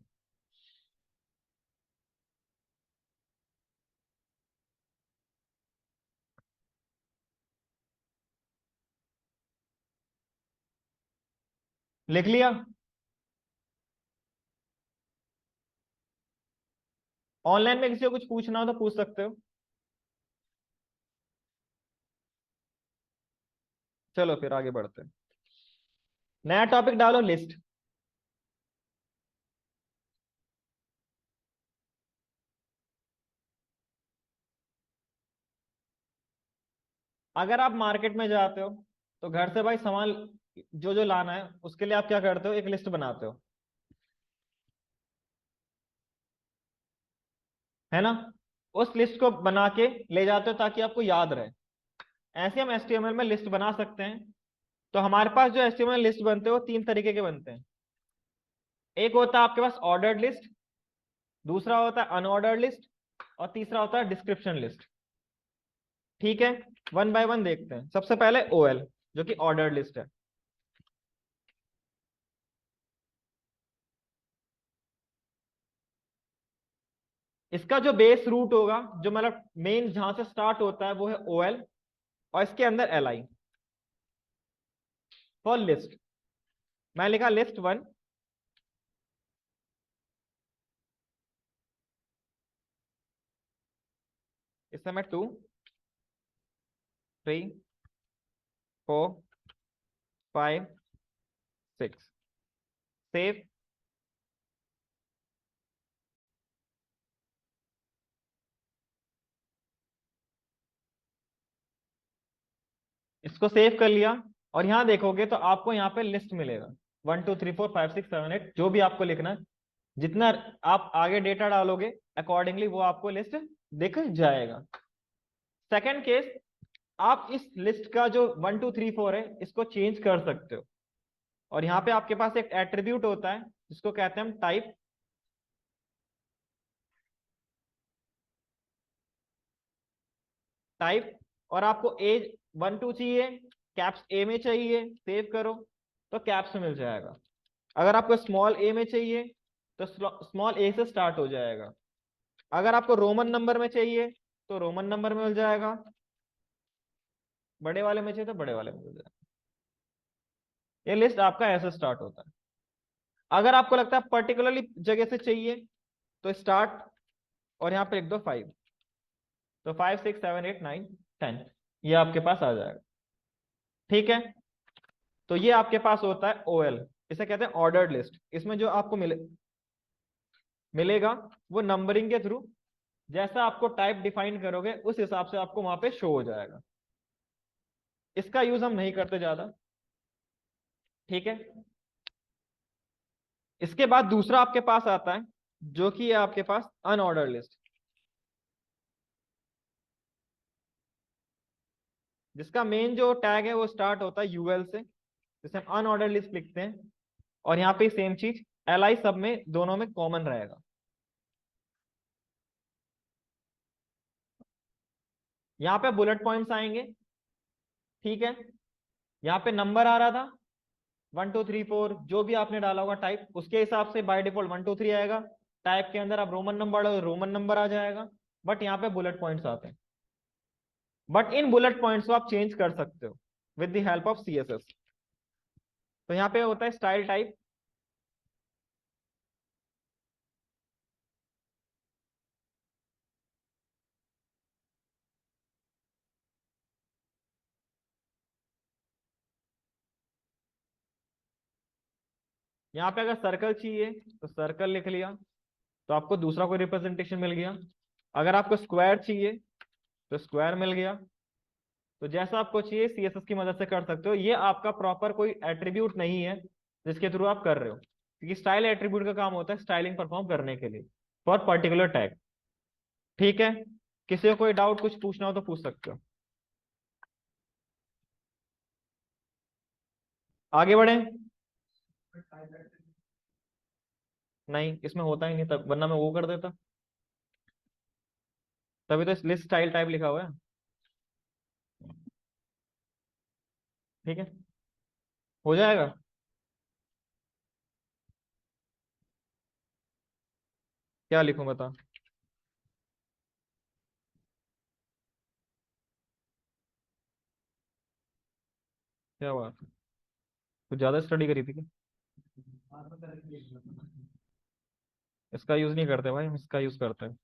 लिख लिया? ऑनलाइन में किसी को कुछ पूछना हो तो पूछ सकते हो। चलो फिर आगे बढ़ते हैं। नया टॉपिक डालो, लिस्ट। अगर आप मार्केट में जाते हो तो घर से भाई सामान जो जो लाना है उसके लिए आप क्या करते हो, एक लिस्ट बनाते हो, है ना? उस लिस्ट को बना के ले जाते हो ताकि आपको याद रहे। ऐसे हम एचटीएमएल में लिस्ट बना सकते हैं। तो हमारे पास जो एचटीएमएल लिस्ट बनते हैं वो 3 तरीके के बनते हैं। एक होता है आपके पास ऑर्डर्ड लिस्ट, दूसरा होता है अनऑर्डर्ड लिस्ट, और तीसरा होता है डिस्क्रिप्शन लिस्ट। ठीक है, वन बाय वन देखते हैं। सबसे पहले ओएल, जो कि ऑर्डर्ड लिस्ट है। इसका जो बेस रूट होगा, जो मतलब मेन जहां से स्टार्ट होता है, वो है ओएल, और इसके अंदर एलआई फॉर लिस्ट। मैं लिखा लिस्ट 1, इस समय 2, 3, 4, 5, 6, सेव। इसको सेव कर लिया, और यहां देखोगे तो आपको यहाँ पे लिस्ट मिलेगा, 1 2 3 4 5 6 7 8, जो भी आपको लिखना है। जितना आप आगे डेटा डालोगे अकॉर्डिंगली वो आपको लिस्ट दिख जाएगा। सेकंड केस, आप इस लिस्ट का जो 1 2 3 4 है इसको चेंज कर सकते हो। और यहाँ पे आपके पास एक एट्रीब्यूट होता है जिसको कहते हैं हम टाइप। टाइप, और आपको एज 1 2 चाहिए, कैप्स ए में चाहिए, सेव करो तो कैप्स में मिल जाएगा। अगर आपको स्मॉल ए में चाहिए तो स्मॉल ए से स्टार्ट हो जाएगा। अगर आपको रोमन नंबर में चाहिए तो रोमन नंबर में मिल जाएगा, बड़े वाले में चाहिए तो बड़े वाले में मिल जाएगा। ये लिस्ट आपका ऐसे स्टार्ट होता है। अगर आपको लगता है पर्टिकुलरली जगह से चाहिए तो स्टार्ट, और यहाँ पे लिख दो 5, तो 5 6 7 8 9 10, ये आपके पास आ जाएगा। ठीक है, तो ये आपके पास होता है ओएल, इसे कहते हैं ऑर्डर्ड लिस्ट। इसमें जो आपको मिलेगा वो नंबरिंग के थ्रू, जैसा आपको टाइप डिफाइन करोगे उस हिसाब से आपको वहां पे शो हो जाएगा। इसका यूज हम नहीं करते ज्यादा। ठीक है, इसके बाद दूसरा आपके पास आता है जो कि है आपके पास अनऑर्डर लिस्ट, जिसका मेन जो टैग है वो स्टार्ट होता है यूएल से, जिसे हम अनऑर्डर लिस्ट लिखते हैं। और यहाँ पे सेम चीज LI सब में दोनों में कॉमन रहेगा। यहाँ पे बुलेट पॉइंट्स आएंगे, ठीक है। यहाँ पे नंबर आ रहा था 1 2 3 4, जो भी आपने डाला होगा टाइप, उसके हिसाब से बाय डिफॉल्ट 1 2 3 आएगा। टाइप के अंदर आप रोमन नंबर डालो, रोमन नंबर आ जाएगा। बट यहाँ पे बुलेट पॉइंट्स आते हैं। बट इन बुलेट पॉइंट्स को आप चेंज कर सकते हो with the help of CSS। तो यहाँ पे होता है स्टाइल टाइप। यहाँ पे अगर सर्कल चाहिए तो सर्कल लिख लिया, तो आपको दूसरा कोई रिप्रेजेंटेशन मिल गया। अगर आपको स्क्वायर चाहिए तो स्क्वायर मिल गया। तो जैसा आपको चाहिए CSS की मदद से कर सकते हो। ये आपका प्रॉपर कोई एट्रीब्यूट नहीं है जिसके थ्रू आप कर रहे हो, क्योंकि स्टाइल एट्रीब्यूट का काम होता है स्टाइलिंग परफॉर्म करने के लिए फॉर पर्टिकुलर टैग। ठीक है। किसी को कोई डाउट कुछ पूछना हो तो पूछ सकते हो। आगे बढ़े। नहीं, इसमें होता ही नहीं, तब वरना मैं वो कर देता। तभी तो लिस्ट स्टाइल टाइप लिखा हुआ है। ठीक है, हो जाएगा। क्या लिखूं बता। क्या बात, कुछ ज्यादा स्टडी करी थी क्या? इसका यूज नहीं करते भाई, हम इसका यूज करते हैं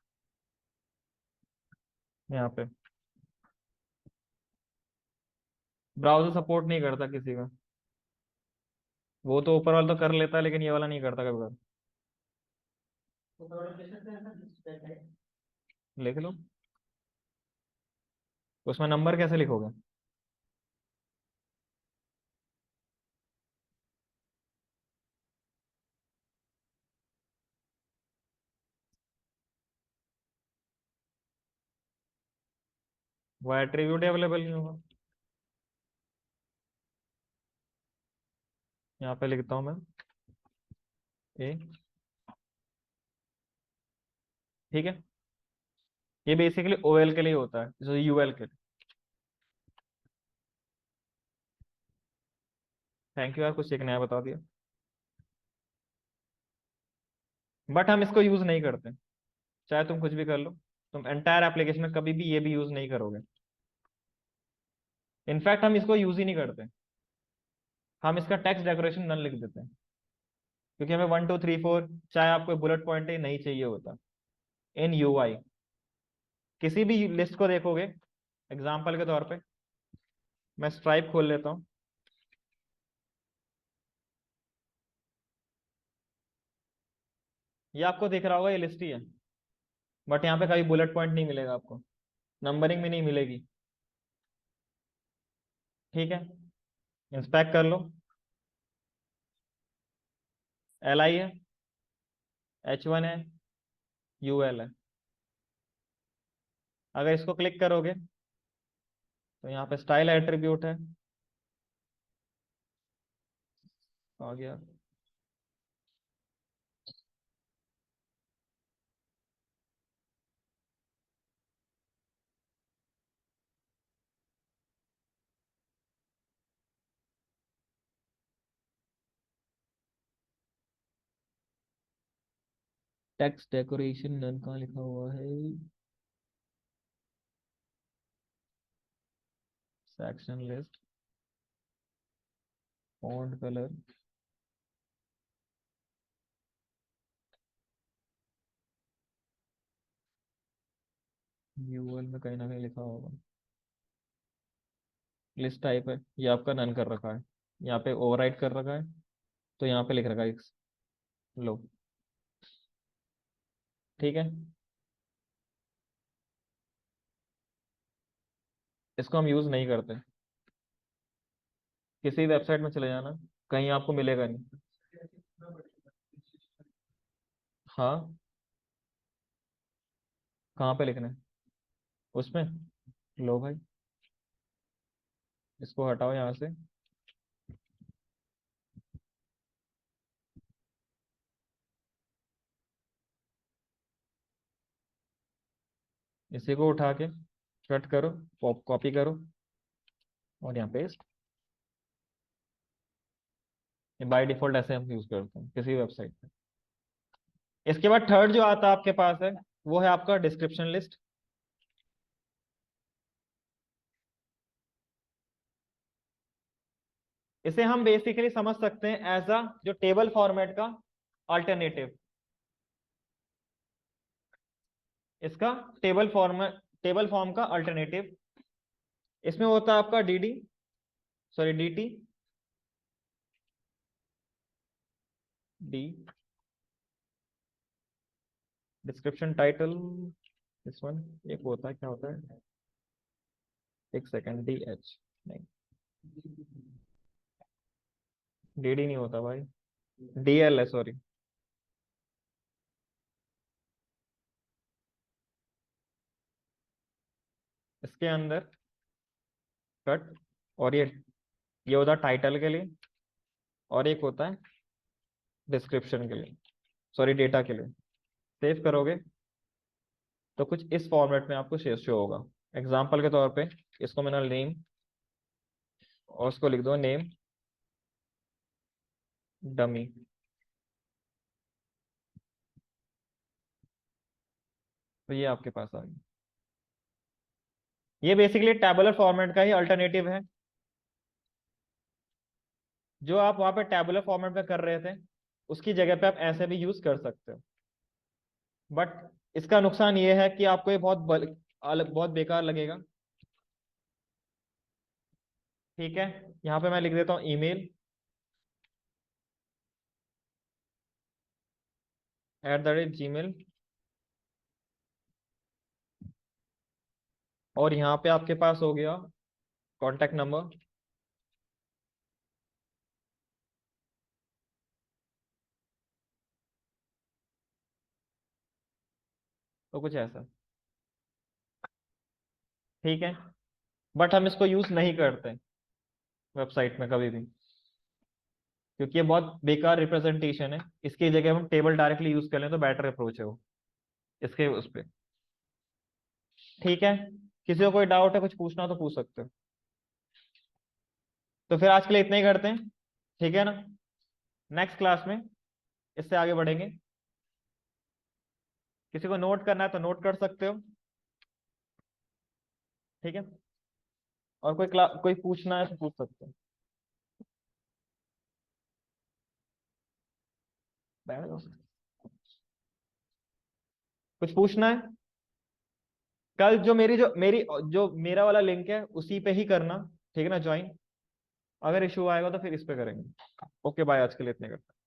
यहाँ पे। ब्राउजर सपोर्ट नहीं करता किसी का। वो तो ऊपर वाला तो कर लेता है, लेकिन ये वाला नहीं करता कभी कभी। लिख लो। उसमें नंबर कैसे लिखोगे? वो एट्रीब्यूट अवेलेबल नहीं होगा। यहाँ पे लिखता हूँ मैं ए। ठीक है। ये बेसिकली OL के लिए होता है, जो UL के लिए। थैंक यू यार, कुछ एक नया बता दिया। बट हम इसको यूज नहीं करते। चाहे तुम कुछ भी कर लो, तुम एंटायर एप्लीकेशन में कभी भी ये भी यूज नहीं करोगे। इनफैक्ट हम इसको यूज ही नहीं करते। हम इसका टेक्स्ट डेकोरेशन नन लिख देते हैं, क्योंकि हमें 1 2 3 4 चाहे आपको बुलेट पॉइंट ही नहीं चाहिए होता इन UI। किसी भी लिस्ट को देखोगे, एग्जाम्पल के तौर पे मैं स्ट्राइप खोल लेता हूँ। ये आपको दिख रहा होगा, ये लिस्ट ही है। बट यहाँ पे कभी बुलेट पॉइंट नहीं मिलेगा आपको, नंबरिंग भी नहीं मिलेगी। ठीक है, इंस्पेक्ट कर लो। LI है, H1 है, UL है। अगर इसको क्लिक करोगे तो यहाँ पे स्टाइल एट्रीब्यूट है, आ गया। टेक्स्ट डेकोरेशन नन कहाँ लिखा हुआ है? Section list, font colour. UL में कहीं ना कहीं लिखा होगा। लिस्ट टाइप है, ये आपका नन कर रखा है, यहाँ पे ओवरराइट कर रखा है, तो यहाँ पे लिख रखा है लो। ठीक है, इसको हम यूज नहीं करते। किसी वेबसाइट में चले जाना, कहीं आपको मिलेगा नहीं। हाँ, कहाँ पे लिखना है उसमें? लो भाई, इसको हटाओ यहाँ से। इसी को उठा के कट करो, कॉपी करो और यहाँ पेस्ट। ये बाय डिफॉल्ट ऐसे हम यूज करते हैं किसी वेबसाइट पे। इसके बाद थर्ड जो आता है आपके पास है, वो है आपका डिस्क्रिप्शन लिस्ट। इसे हम बेसिकली समझ सकते हैं एज अ जो टेबल फॉर्मेट का अल्टरनेटिव। इसका टेबल फॉर्म का अल्टरनेटिव। इसमें होता है आपका D description title, this one. एक होता है, क्या होता है, एक सेकंड, डी एच नहीं, डी नहीं होता भाई, डीएल है, सॉरी। इसके अंदर कट, और ये होता है टाइटल के लिए, और एक होता है डिस्क्रिप्शन के लिए, सॉरी डेटा के लिए। सेव करोगे तो कुछ इस फॉर्मेट में आपको शो होगा। एग्जाम्पल के तौर पे इसको मैंने नेम, और उसको लिख दो नेम डमी। तो ये आपके पास आ गया। ये बेसिकली टैबुलर फॉर्मेट का ही अल्टरनेटिव है। जो आप वहां पे टैबुलर फॉर्मेट में कर रहे थे, उसकी जगह पे आप ऐसे भी यूज कर सकते हो। बट इसका नुकसान ये है कि आपको ये बहुत बेकार लगेगा। ठीक है, यहाँ पे मैं लिख देता हूँ email @gmail, और यहाँ पे आपके पास हो गया कॉन्टेक्ट नंबर। तो कुछ ऐसा, ठीक है। बट हम इसको यूज नहीं करते वेबसाइट में कभी भी, क्योंकि ये बहुत बेकार रिप्रेजेंटेशन है। इसकी जगह हम टेबल डायरेक्टली यूज कर लें तो बेटर अप्रोच है वो इसके उस पे। ठीक है, किसी को कोई डाउट है, कुछ पूछना हो तो पूछ सकते हो। तो फिर आज के लिए इतना ही करते हैं, ठीक है ना। नेक्स्ट क्लास में इससे आगे बढ़ेंगे। किसी को नोट करना है तो नोट कर सकते हो, ठीक है। और कोई पूछना है तो पूछ सकते हो। बैठ जाओ। कुछ पूछना है, कल जो मेरा वाला लिंक है उसी पे ही करना, ठीक है ना, ज्वाइन। अगर इशू आएगा तो फिर इस पे करेंगे। ओके बाय, आज के लिए इतने करते हैं।